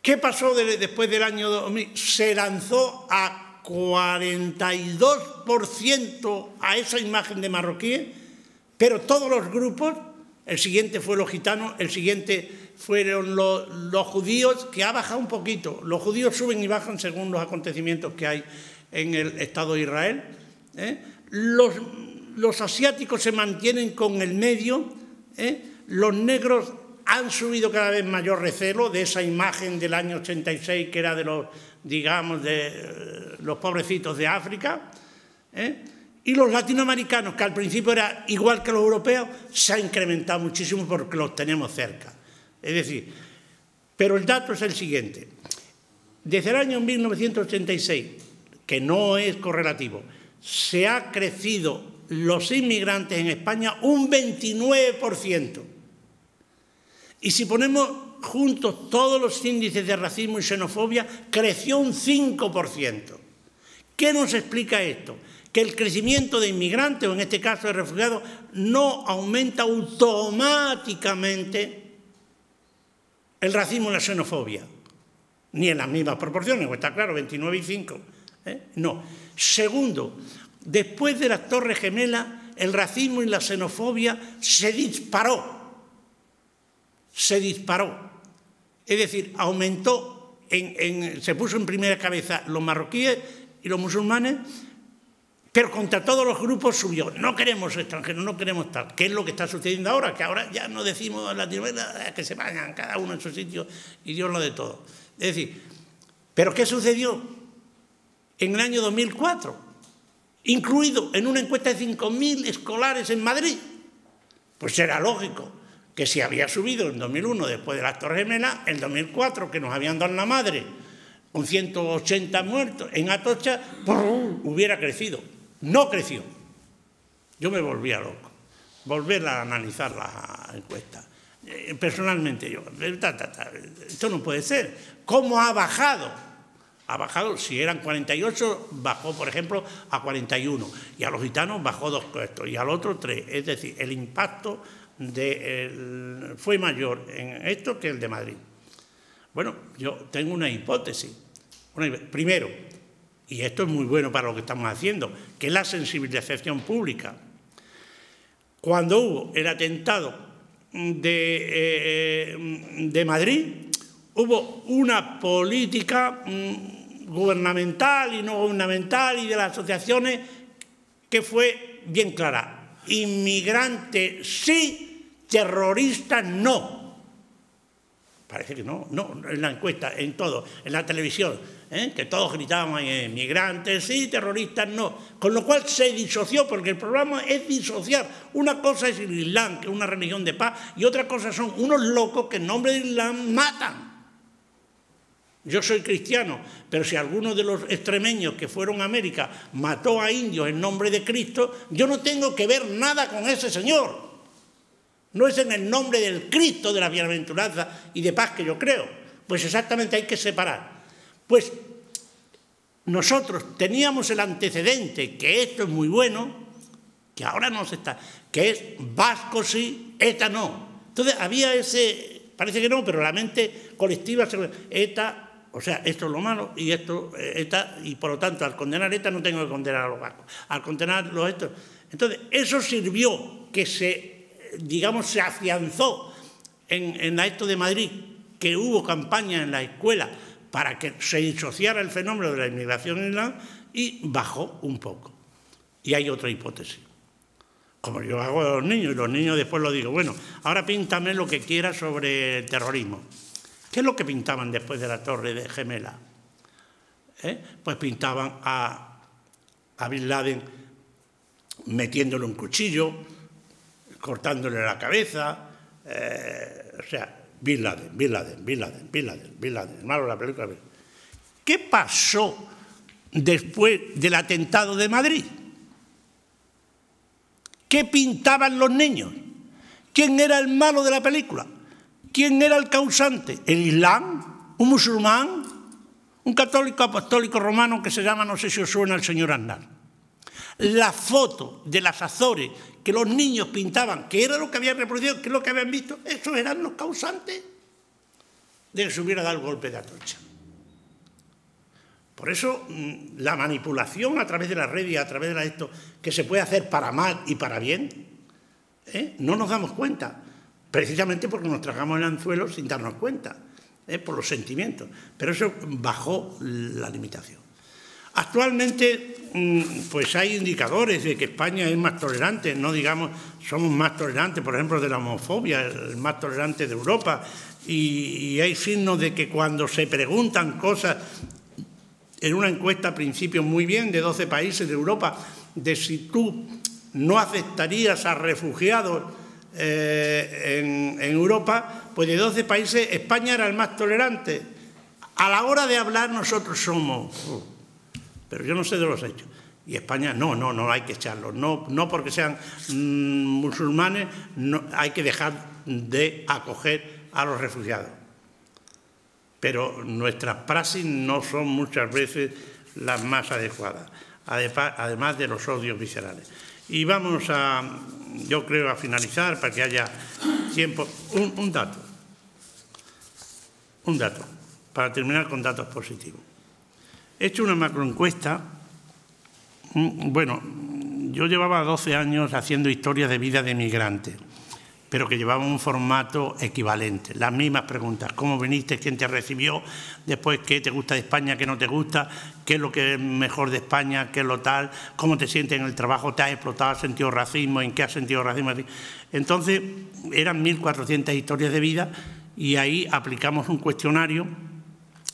¿Qué pasó después del año 2000? Se lanzó a 42% a esa imagen de marroquíes, pero todos los grupos, el siguiente fue los gitanos, el siguiente fueron los judíos, que ha bajado un poquito. Los judíos suben y bajan según los acontecimientos que hay en el Estado de Israel. Los asiáticos se mantienen con el medio, los negros han subido cada vez mayor recelo de esa imagen del año 86 que era de los, digamos, de los pobrecitos de África, y los latinoamericanos, que al principio era igual que los europeos, se ha incrementado muchísimo porque los tenemos cerca. Es decir, pero el dato es el siguiente. Desde el año 1986, que no es correlativo, se ha crecido los inmigrantes en España un 29%. Y si ponemos juntos todos los índices de racismo y xenofobia, creció un 5%. ¿Qué nos explica esto? Que el crecimiento de inmigrantes, o en este caso de refugiados, no aumenta automáticamente el racismo y la xenofobia, ni en las mismas proporciones, pues está claro, 29 y 5. No. Segundo, después de las Torres Gemelas, el racismo y la xenofobia se disparó. Se disparó. Es decir, aumentó, se puso en primera cabeza los marroquíes y los musulmanes, pero contra todos los grupos subió. No queremos extranjeros, no queremos tal. ¿Qué es lo que está sucediendo ahora? Que ahora ya no decimos a Latinoamérica que se vayan cada uno en su sitio y Dios lo de todo. Es decir, ¿pero qué sucedió en el año 2004? Incluido en una encuesta de 5.000 escolares en Madrid. Pues era lógico que si había subido en 2001 después de las Torres Gemelas, en 2004, que nos habían dado la madre con 180 muertos en Atocha, hubiera crecido. No creció. Yo me volvía loco. Volver a analizar la encuesta. Personalmente yo, esto no puede ser. ¿Cómo ha bajado? Ha bajado, si eran 48, bajó, por ejemplo, a 41. Y a los gitanos bajó 2 puestos y al otro 3. Es decir, el impacto fue mayor en esto que el de Madrid. Bueno, yo tengo una hipótesis. Primero, y esto es muy bueno para lo que estamos haciendo, que es la sensibilización pública. Cuando hubo el atentado de Madrid, hubo una política gubernamental y no gubernamental y de las asociaciones que fue bien clara. Inmigrantes sí, terroristas no. Parece que no, en la encuesta, en todo, en la televisión, que todos gritaban inmigrantes sí, terroristas no. Con lo cual se disoció, porque el problema es disociar. Una cosa es el Islam, que es una religión de paz, y otra cosa son unos locos que en nombre del Islam matan. Yo soy cristiano, pero si alguno de los extremeños que fueron a América mató a indios en nombre de Cristo, yo no tengo que ver nada con ese señor. No es en el nombre del Cristo de la bienaventuranza y de paz que yo creo. Pues exactamente hay que separar. Pues nosotros teníamos el antecedente, que esto es muy bueno, que ahora no se está, que es vasco sí, ETA no. Entonces había ese, parece que no, pero la mente colectiva, ETA, o sea, esto es lo malo y esto, ETA, y por lo tanto al condenar ETA no tengo que condenar a los vascos, al condenar los estos. Entonces eso sirvió que se afianzó en esto de Madrid, que hubo campaña en la escuela para que se disociara el fenómeno de la inmigración en Islam y bajó un poco. Y hay otra hipótesis. Como yo hago a los niños, y los niños después lo digo, bueno, ahora píntame lo que quieras sobre el terrorismo. ¿Qué es lo que pintaban después de la Torre de Gemela? Pues pintaban a Bin Laden metiéndole un cuchillo, cortándole la cabeza, o sea, Bin Laden, el malo de la película. ¿Qué pasó después del atentado de Madrid? ¿Qué pintaban los niños? ¿Quién era el malo de la película? ¿Quién era el causante? ¿El Islam? ¿Un musulmán? ¿Un católico apostólico romano que se llama, no sé si os suena, el señor Aznar? La foto de las Azores que los niños pintaban, que era lo que habían reproducido, que es lo que habían visto, esos eran los causantes de que se hubiera dado el golpe de Atocha. Por eso, la manipulación a través de las redes y a través de esto, que se puede hacer para mal y para bien, no nos damos cuenta, precisamente porque nos tragamos el anzuelo sin darnos cuenta, por los sentimientos. Pero eso bajó la limitación. Actualmente, pues hay indicadores de que España es más tolerante, no digamos, somos más tolerantes, por ejemplo, de la homofobia, el más tolerante de Europa, y hay signos de que cuando se preguntan cosas, en una encuesta a principio muy bien de 12 países de Europa, de si tú no aceptarías a refugiados en Europa, pues de 12 países España era el más tolerante. A la hora de hablar nosotros somos... pero yo no sé de los hechos. Y España, no hay que echarlos. No porque sean musulmanes, no, hay que dejar de acoger a los refugiados. Pero nuestras praxis no son muchas veces las más adecuadas, además de los odios viscerales. Y vamos a, yo creo, a finalizar para que haya tiempo. Un dato, para terminar con datos positivos. He hecho una macroencuesta. Bueno, yo llevaba 12 años haciendo historias de vida de migrantes, pero que llevaba un formato equivalente. Las mismas preguntas: ¿cómo viniste? ¿Quién te recibió? Después, ¿qué te gusta de España? ¿Qué no te gusta? ¿Qué es lo que es mejor de España? ¿Qué es lo tal? ¿Cómo te sientes en el trabajo? ¿Te has explotado? ¿Has sentido racismo? ¿En qué has sentido racismo? Entonces, eran 1.400 historias de vida y ahí aplicamos un cuestionario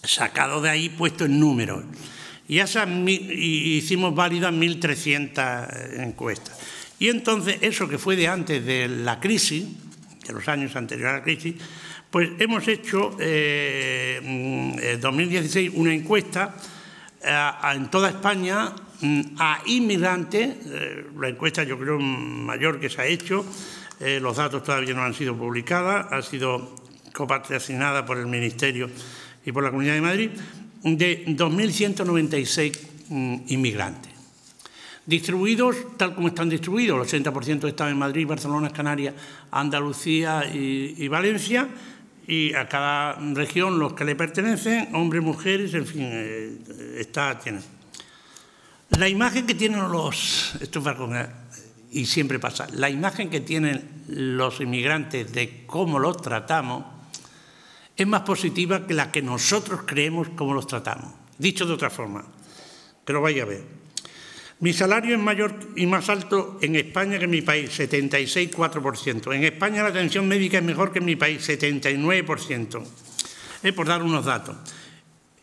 sacado de ahí, puesto en números. Y hicimos válidas 1.300 encuestas. Y entonces, eso que fue de antes de la crisis, de los años anteriores a la crisis, pues hemos hecho en 2016 una encuesta en toda España a inmigrantes. La encuesta, yo creo, mayor que se ha hecho. Los datos todavía no han sido publicados, ha sido copatrocinada por el Ministerio y por la Comunidad de Madrid, de 2.196 inmigrantes. Distribuidos tal como están distribuidos, el 80% están en Madrid, Barcelona, Canarias, Andalucía y Valencia, y a cada región los que le pertenecen, hombres, mujeres, en fin, tienen. La imagen que tienen y siempre pasa, la imagen que tienen los inmigrantes de cómo los tratamos es más positiva que la que nosotros creemos cómo los tratamos. Dicho de otra forma, que lo vaya a ver. Mi salario es mayor y más alto en España que en mi país, 76,4%. En España la atención médica es mejor que en mi país, 79%. Por dar unos datos.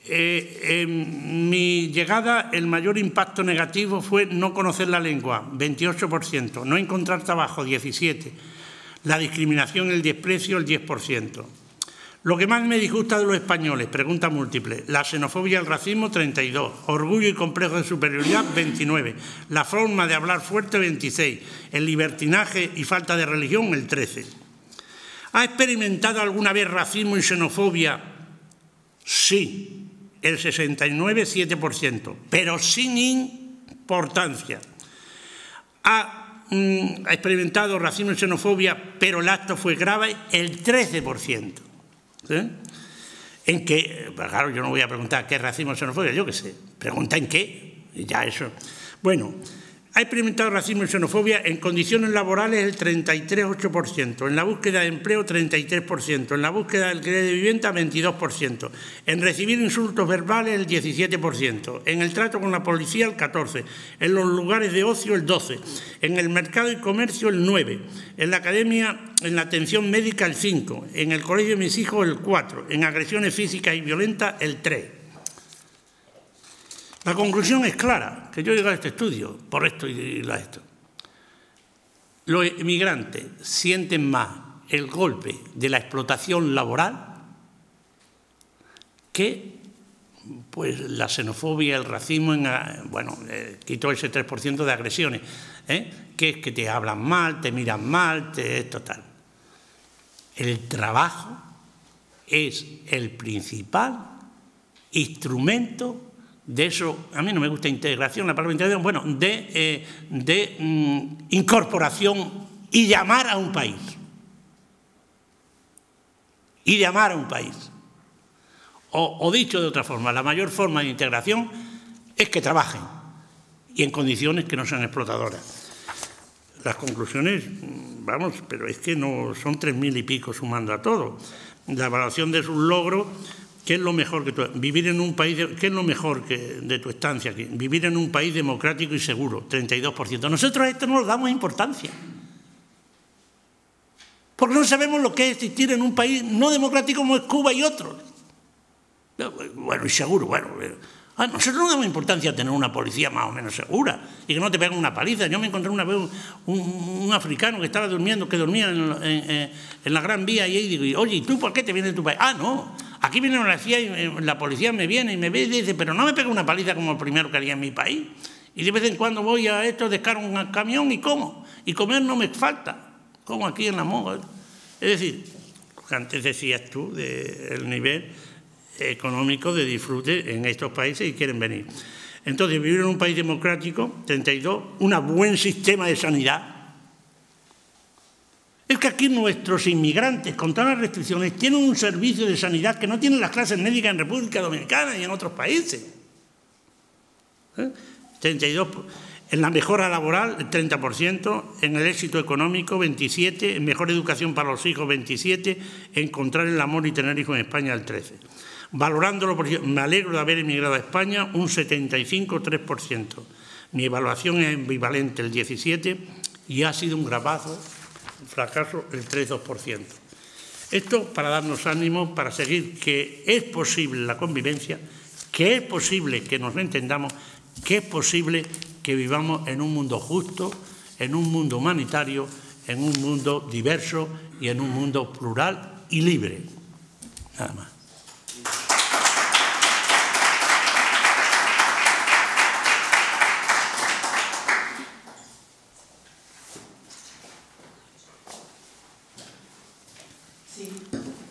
En mi llegada, el mayor impacto negativo fue no conocer la lengua, 28%. No encontrar trabajo, 17%. La discriminación y el desprecio, el 10%. Lo que más me disgusta de los españoles, pregunta múltiple: la xenofobia y el racismo, 32, orgullo y complejo de superioridad, 29, la forma de hablar fuerte, 26, el libertinaje y falta de religión, el 13. ¿Ha experimentado alguna vez racismo y xenofobia? Sí, el 69,7%, pero sin importancia. ¿Ha experimentado racismo y xenofobia, pero el acto fue grave? El 13%. En qué, pues claro, yo no voy a preguntar qué es racismo o xenofobia, yo qué sé, pregunta en qué, y ya eso. Bueno, ha experimentado racismo y xenofobia en condiciones laborales el 33,8%, en la búsqueda de empleo 33%, en la búsqueda del alquiler de vivienda 22%, en recibir insultos verbales el 17%, en el trato con la policía el 14%, en los lugares de ocio el 12%, en el mercado y comercio el 9%, en la academia, en la atención médica el 5%, en el colegio de mis hijos el 4%, en agresiones físicas y violentas el 3%. La conclusión es clara, que yo he llegado a este estudio, por esto y esto. los inmigrantes sienten más el golpe de la explotación laboral que pues, la xenofobia, el racismo, bueno, quitó ese 3% de agresiones, que es que te hablan mal, te miran mal, esto tal. El trabajo es el principal instrumento de eso. A mí no me gusta integración, la palabra integración, bueno, de incorporación y llamar a un país. Y llamar a un país. O dicho de otra forma, la mayor forma de integración es que trabajen y en condiciones que no sean explotadoras. Las conclusiones, vamos, pero es que no son 3.000 y pico sumando a todo. La evaluación de sus logros, ¿qué es lo mejor que tú, vivir en un país, qué es lo mejor de tu estancia aquí? Vivir en un país democrático y seguro, 32%. Nosotros a esto no le damos importancia. Porque no sabemos lo que es existir en un país no democrático como es Cuba y otros. Bueno, y seguro, bueno. Nosotros no damos importancia a tener una policía más o menos segura y que no te peguen una paliza. Yo me encontré una vez un africano que estaba durmiendo, que dormía en la Gran Vía y ahí digo, oye, ¿y tú por qué te vienes de tu país? Ah, no, aquí viene la policía me viene y me ve y dice, pero no me pega una paliza como el primero que haría en mi país. Y de vez en cuando voy a esto, descargo un camión y como. Y comer no me falta, como aquí en la Moga. Es decir, antes decías tú del nivel económico de disfrute en estos países y quieren venir. Entonces, vivir en un país democrático, 32, un buen sistema de sanidad. Es que aquí nuestros inmigrantes, con todas las restricciones, tienen un servicio de sanidad que no tienen las clases médicas en República Dominicana y en otros países. 32, en la mejora laboral, 30%, en el éxito económico, 27%, en mejor educación para los hijos, 27%, encontrar el amor y tener hijos en España, el 13%. Valorándolo, me alegro de haber emigrado a España, un 75,3%. Mi evaluación es ambivalente, el 17%, y ha sido un fracaso, el 3,2%. Esto para darnos ánimo, para seguir que es posible la convivencia, que es posible que nos entendamos, que es posible que vivamos en un mundo justo, en un mundo humanitario, en un mundo diverso y en un mundo plural y libre. Nada más. Sí,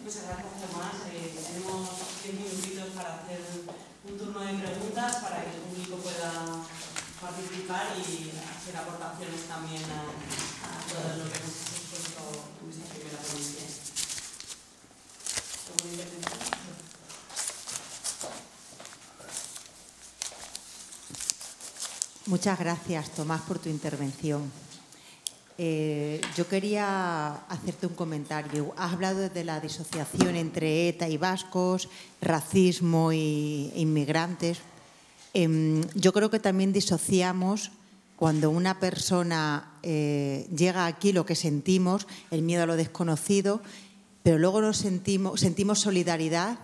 muchas gracias, Tomás. Tenemos 10 minutitos para hacer un turno de preguntas para que el público pueda participar y hacer aportaciones también a todo lo que hemos expuesto en esta primera ponencia. Muchas gracias, Tomás, por tu intervención. Yo quería hacerte un comentario. Has hablado de la disociación entre ETA y vascos, racismo e inmigrantes. Yo creo que también disociamos cuando una persona llega aquí, lo que sentimos, el miedo a lo desconocido, pero luego sentimos solidaridad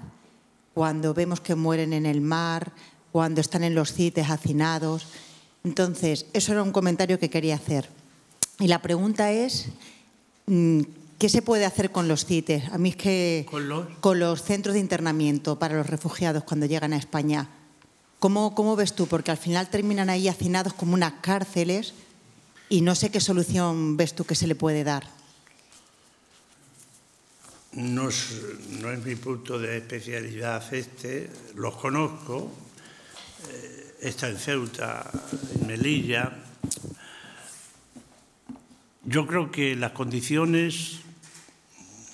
cuando vemos que mueren en el mar, cuando están en los CITES hacinados. Entonces, eso era un comentario que quería hacer. Y la pregunta es, ¿qué se puede hacer con los CITES? A mí es que con los centros de internamiento para los refugiados cuando llegan a España. ¿Cómo ves tú? Porque al final terminan ahí hacinados como unas cárceles y no sé qué solución ves tú que se le puede dar. No es mi punto de especialidad los conozco, está en Ceuta, en Melilla. Yo creo que las condiciones,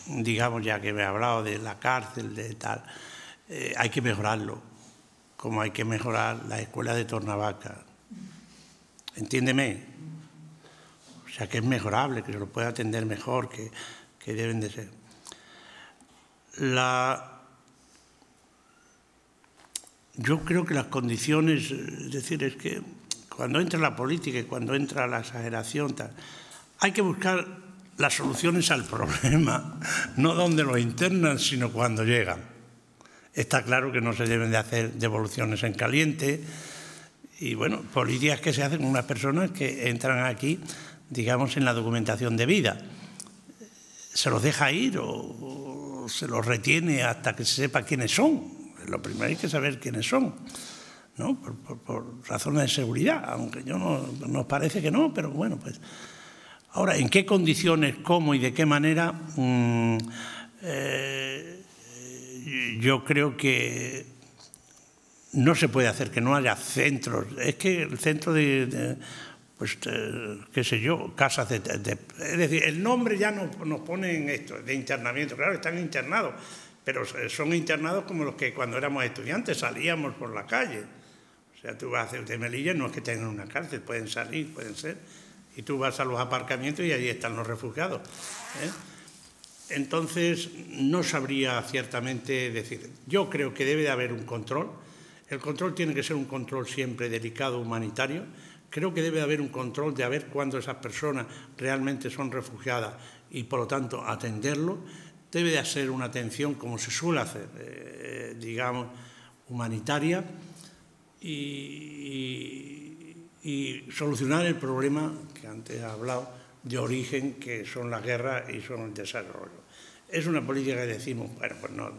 digamos ya que me he hablado de la cárcel, de tal, hay que mejorarlo, como hay que mejorar la escuela de Tornavaca. ¿Entiéndeme? O sea, que es mejorable, que se lo puede atender mejor, que deben de ser. Yo creo que las condiciones, es decir, es que cuando entra la política y cuando entra la exageración, tal, hay que buscar las soluciones al problema, no donde lo internan, sino cuando llegan. Está claro que no se deben de hacer devoluciones en caliente y, bueno, políticas que se hacen con unas personas que entran aquí digamos, en la documentación de vida. ¿Se los deja ir o se los retiene hasta que se sepa quiénes son? Lo primero hay que saber quiénes son, ¿no? Por razones de seguridad, aunque nos parece que no, pero bueno, pues. Ahora, ¿en qué condiciones, cómo y de qué manera? Yo creo que no se puede hacer que no haya centros. Es que el centro qué sé yo, casas es decir, el nombre ya nos pone en esto, de internamiento. Claro, están internados, pero son internados como los que cuando éramos estudiantes salíamos por la calle. O sea, tú vas a Ceuta y Melilla, no es que tengan una cárcel, pueden salir, pueden ser, y tú vas a los aparcamientos y allí están los refugiados, ¿eh? Entonces, no sabría ciertamente decir. Yo creo que debe de haber un control. El control tiene que ser un control siempre delicado, humanitario. Creo que debe de haber un control de a ver cuándo esas personas realmente son refugiadas y, por lo tanto, atenderlo. Debe de ser una atención, como se suele hacer, digamos, humanitaria y solucionar el problema que antes he hablado de origen, que son las guerras y son el desarrollo. Es una política que decimos, bueno, pues no,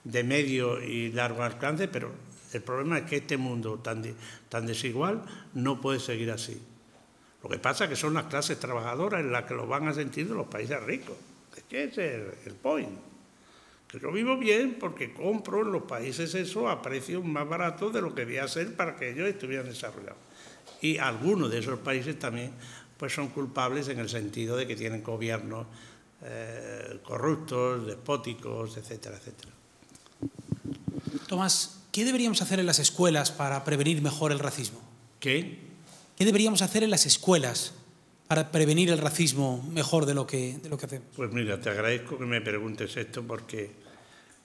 de medio y largo alcance, pero el problema es que este mundo tan desigual no puede seguir así. Lo que pasa es que son las clases trabajadoras en las que lo van a sentir de los países ricos. Es que ese es el point. Que yo vivo bien porque compro en los países eso a precios más baratos de lo que debía ser para que ellos estuvieran desarrollados. Y algunos de esos países también pues son culpables en el sentido de que tienen gobiernos corruptos, despóticos, etcétera, etcétera. Tomás, ¿qué deberíamos hacer en las escuelas para prevenir mejor el racismo? ¿Qué? ¿Qué deberíamos hacer en las escuelas para prevenir el racismo mejor de lo que hacemos? Pues mira, te agradezco que me preguntes esto porque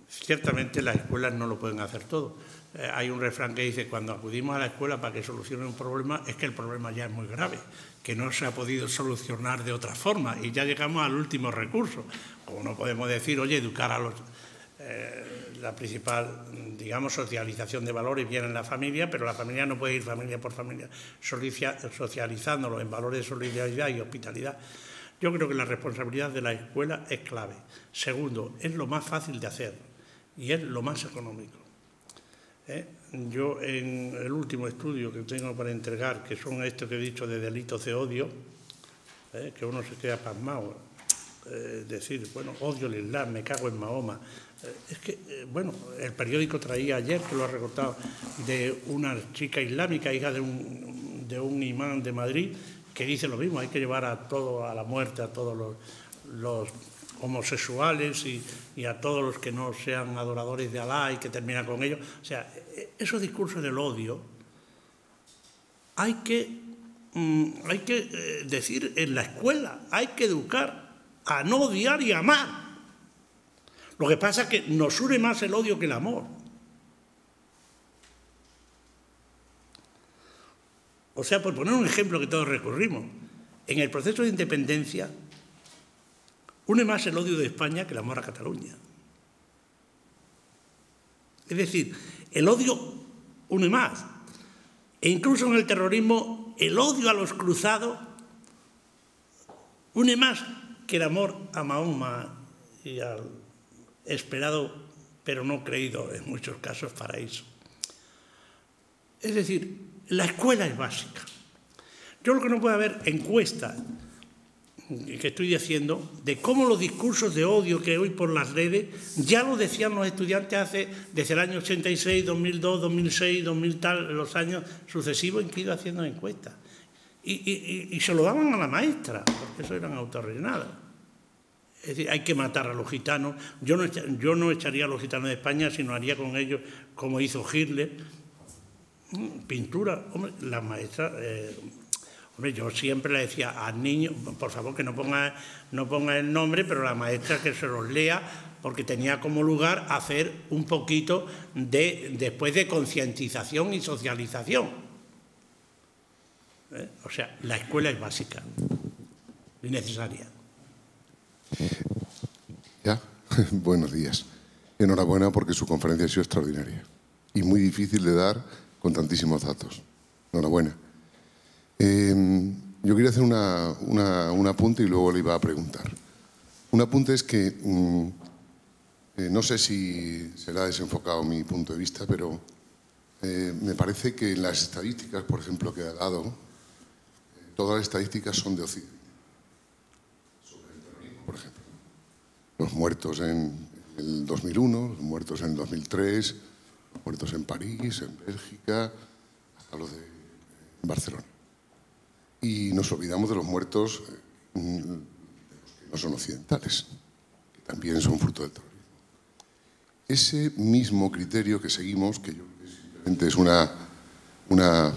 ciertamente las escuelas no lo pueden hacer todo. Hay un refrán que dice, cuando acudimos a la escuela para que solucione un problema, es que el problema ya es muy grave, que no se ha podido solucionar de otra forma y ya llegamos al último recurso. Como no podemos decir, oye, educar a los... la principal, digamos, socialización de valores viene en la familia, pero la familia no puede ir familia por familia socializándolo en valores de solidaridad y hospitalidad. Yo creo que la responsabilidad de la escuela es clave. Segundo, es lo más fácil de hacer y es lo más económico. Yo en el último estudio que tengo para entregar, que son estos que he dicho de delitos de odio, que uno se queda pasmado, decir, bueno, odio el Islam, me cago en Mahoma. Es que, bueno, el periódico traía ayer, que lo ha recortado, de una chica islámica, hija de un imán de Madrid, que dice lo mismo, hay que llevar a la muerte a todos los homosexuales y a todos los que no sean adoradores de Alá y que termina con ellos. O sea, esos discursos del odio hay que decir en la escuela, hay que educar a no odiar y amar. Lo que pasa es que nos une más el odio que el amor. O sea, por poner un ejemplo que todos recurrimos, en el proceso de independencia une más el odio de España que el amor a Cataluña. Es decir, el odio une más. E incluso en el terrorismo, el odio a los cruzados une más que el amor a Mahoma y al esperado, pero no creído en muchos casos, paraíso. Es decir, la escuela es básica. Yo lo que no puede haber encuestas que estoy haciendo de cómo los discursos de odio que hoy por las redes ya lo decían los estudiantes desde el año 86, 2002, 2006, 2000 tal, los años sucesivos en que he ido haciendo encuestas. Y se lo daban a la maestra, porque eso eran autorrellenadas. Es decir, hay que matar a los gitanos. Yo no echaría a los gitanos de España, sino haría con ellos como hizo Hitler. Pintura, hombre, las maestras... Hombre, yo siempre le decía al niño, por favor, que no ponga el nombre, pero la maestra que se los lea, porque tenía como lugar hacer un poquito después de concientización y socialización. O sea, la escuela es básica y necesaria. Ya, buenos días. Enhorabuena porque su conferencia ha sido extraordinaria y muy difícil de dar con tantísimos datos. Enhorabuena. yo quería hacer un apunte y luego le iba a preguntar. Un apunte es que, no sé si será desenfocado mi punto de vista, pero me parece que en las estadísticas, por ejemplo, que ha dado, todas las estadísticas son de Occidente. Sobre el terrorismo, por ejemplo. Los muertos en el 2001, los muertos en el 2003, los muertos en París, en Bélgica, hasta los de Barcelona. Y nos olvidamos de los muertos que no son occidentales, que también son fruto del terrorismo. Ese mismo criterio que seguimos, que yo creo que simplemente es una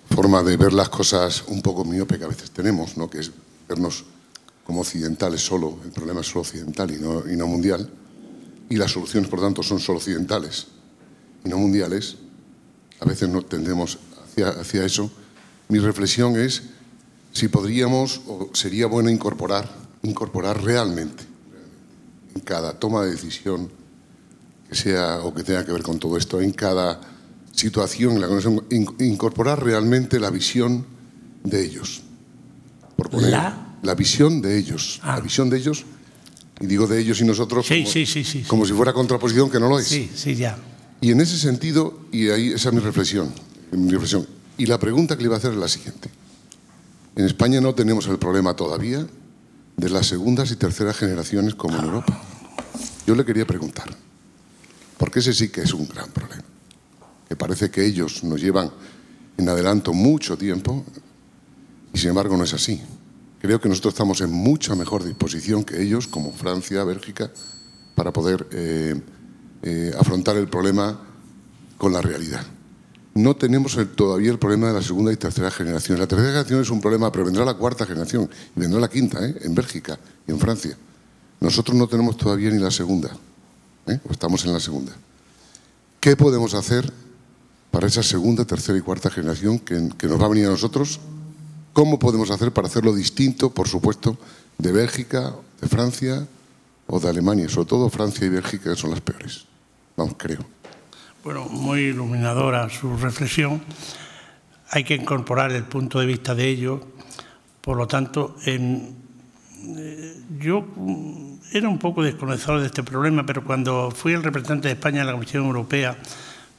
forma de ver las cosas un poco miope que a veces tenemos, ¿no? Que es vernos como occidentales solo, el problema es solo occidental y no mundial, y las soluciones, por tanto, son solo occidentales y no mundiales. A veces no tendemos hacia eso. Mi reflexión es si podríamos o sería bueno incorporar realmente en cada toma de decisión que sea o que tenga que ver con todo esto, en cada situación en la que incorporar realmente la visión de ellos. Por poner la visión de ellos. La visión de ellos, y digo de ellos y nosotros como si fuera contraposición, que no lo es. Sí, ya. Y en ese sentido, y ahí esa es mi reflexión. Y la pregunta que le iba a hacer es la siguiente. En España no tenemos el problema todavía de las segundas y terceras generaciones como en Europa. Yo le quería preguntar, porque ese sí que es un gran problema, que parece que ellos nos llevan en adelanto mucho tiempo y sin embargo no es así. Creo que nosotros estamos en mucha mejor disposición que ellos, como Francia, Bélgica, para poder afrontar el problema con la realidad. No tenemos todavía el problema de la segunda y tercera generación. La tercera generación es un problema, pero vendrá la cuarta generación y vendrá la quinta, en Bélgica y en Francia. Nosotros no tenemos todavía ni la segunda, o estamos en la segunda. ¿Qué podemos hacer para esa segunda, tercera y cuarta generación que nos va a venir a nosotros? ¿Cómo podemos hacer para hacerlo distinto, por supuesto, de Bélgica, de Francia o de Alemania? Sobre todo Francia y Bélgica, que son las peores. Vamos, creo. Bueno, muy iluminadora su reflexión. Hay que incorporar el punto de vista de ellos. Por lo tanto, yo era un poco desconocedor de este problema, pero cuando fui el representante de España en la Comisión Europea,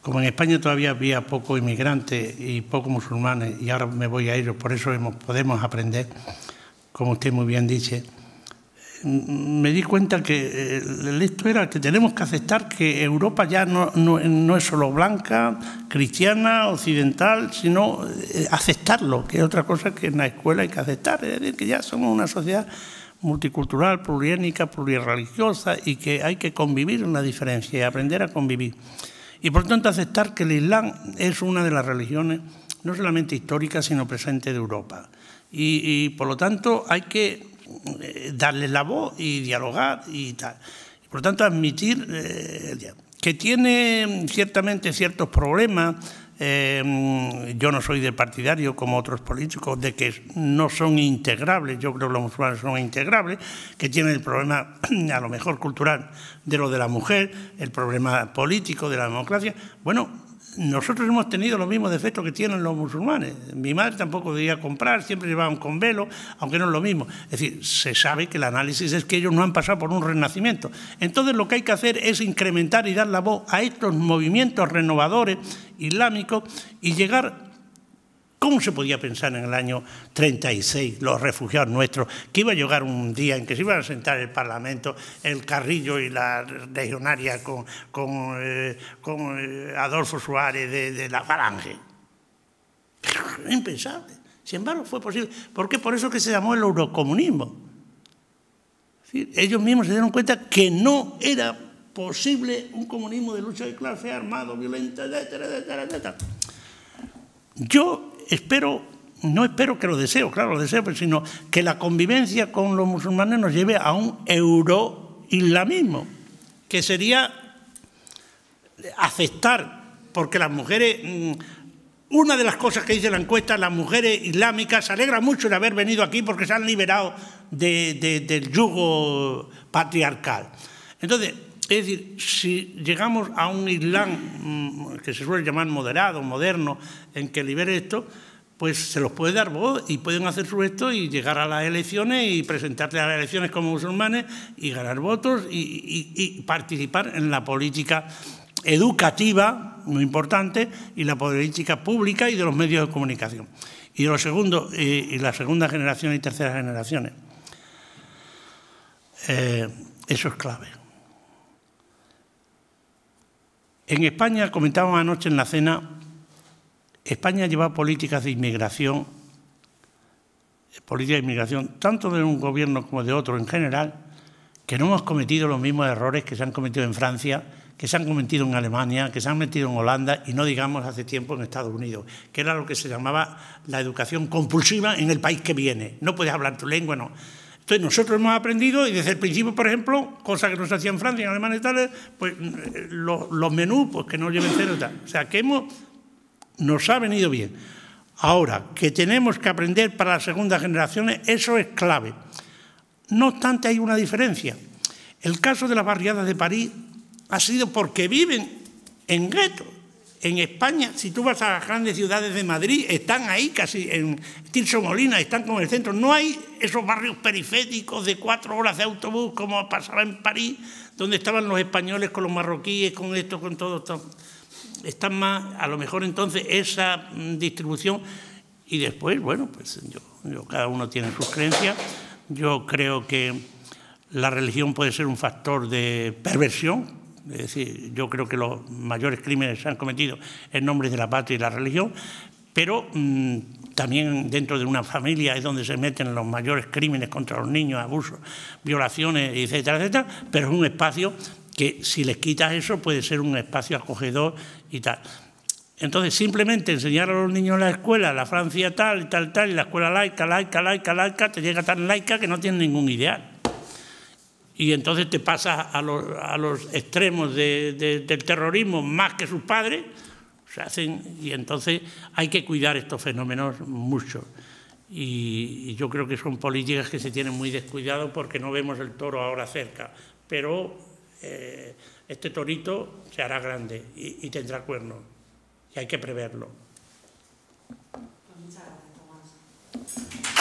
como en España todavía había pocos inmigrantes y pocos musulmanes, y ahora me voy a ellos, por eso podemos aprender, como usted muy bien dice, me di cuenta que esto era que tenemos que aceptar que Europa ya no es solo blanca, cristiana, occidental, sino aceptarlo, que es otra cosa que en la escuela hay que aceptar, es decir, que ya somos una sociedad multicultural, pluriétnica, plurireligiosa y que hay que convivir en la diferencia y aprender a convivir. Y por tanto aceptar que el Islam es una de las religiones no solamente históricas, sino presente de Europa. Y por lo tanto hay que darle la voz y dialogar y tal. Por lo tanto, admitir que tiene ciertamente ciertos problemas. Yo no soy del partidario, como otros políticos, de que no son integrables. Yo creo que los musulmanes son integrables, que tienen el problema, a lo mejor cultural, de lo de la mujer, el problema político de la democracia. Bueno, nosotros hemos tenido los mismos defectos que tienen los musulmanes. Mi madre tampoco debía comprar, siempre llevaban con velo, aunque no es lo mismo. Es decir, se sabe que el análisis es que ellos no han pasado por un renacimiento. Entonces lo que hay que hacer es incrementar y dar la voz a estos movimientos renovadores islámicos y llegar. ¿Cómo se podía pensar en el año 36, los refugiados nuestros, que iba a llegar un día en que se iban a sentar en el Parlamento el Carrillo y la legionaria con Adolfo Suárez de la Falange? Impensable. Sin embargo, fue posible. ¿Por qué? Por eso que se llamó el eurocomunismo. Es decir, ellos mismos se dieron cuenta que no era posible un comunismo de lucha de clase, armado, violento, etcétera, etcétera, etcétera. Yo no espero que lo deseo, claro, lo deseo, sino que la convivencia con los musulmanes nos lleve a un euroislamismo, que sería aceptar, porque las mujeres, una de las cosas que dice la encuesta, las mujeres islámicas se alegran mucho de haber venido aquí porque se han liberado del yugo patriarcal. Entonces, es decir, si llegamos a un Islam que se suele llamar moderado, moderno, en que libere esto, pues se los puede dar voz y pueden hacer su esto y llegar a las elecciones y presentarse a las elecciones como musulmanes y ganar votos y participar en la política educativa, muy importante, y la política pública y de los medios de comunicación. Y lo segundo, y la segunda generación y tercera generaciones. Eso es clave. En España, comentábamos anoche en la cena, España lleva políticas de inmigración, tanto de un gobierno como de otro en general, que no hemos cometido los mismos errores que se han cometido en Francia, que se han cometido en Alemania, que se han metido en Holanda y no digamos hace tiempo en Estados Unidos, que era lo que se llamaba la educación compulsiva en el país que viene. No puedes hablar tu lengua, no. Entonces nosotros hemos aprendido y desde el principio, por ejemplo, cosa que no se hacía en Francia, en Alemania y tal, pues los menús, pues que no lleven cero y tal. O sea, que nos ha venido bien. Ahora, que tenemos que aprender para las segundas generaciones, eso es clave. No obstante, hay una diferencia. El caso de las barriadas de París ha sido porque viven en guetos. En España, si tú vas a las grandes ciudades de Madrid, están ahí casi en Tirso Molina, están como en el centro. No hay esos barrios periféricos de 4 horas de autobús como pasaba en París, donde estaban los españoles con los marroquíes, con esto, con todo esto. Están más, a lo mejor entonces, esa distribución. Y después, bueno, pues cada uno tiene sus creencias. Yo creo que la religión puede ser un factor de perversión. Es decir, yo creo que los mayores crímenes se han cometido en nombre de la patria y la religión, pero también dentro de una familia es donde se meten los mayores crímenes contra los niños, abusos, violaciones, etcétera, etcétera, pero es un espacio que si les quitas eso puede ser un espacio acogedor y tal. Entonces, simplemente enseñar a los niños en la escuela, la Francia tal, y la escuela laica, te llega tan laica que no tiene ningún ideal. Y entonces te pasas a los extremos del terrorismo más que sus padres, y entonces hay que cuidar estos fenómenos mucho. Y yo creo que son políticas que se tienen muy descuidado porque no vemos el toro ahora cerca, pero este torito se hará grande y tendrá cuernos, y hay que preverlo. Muchas gracias, Tomás.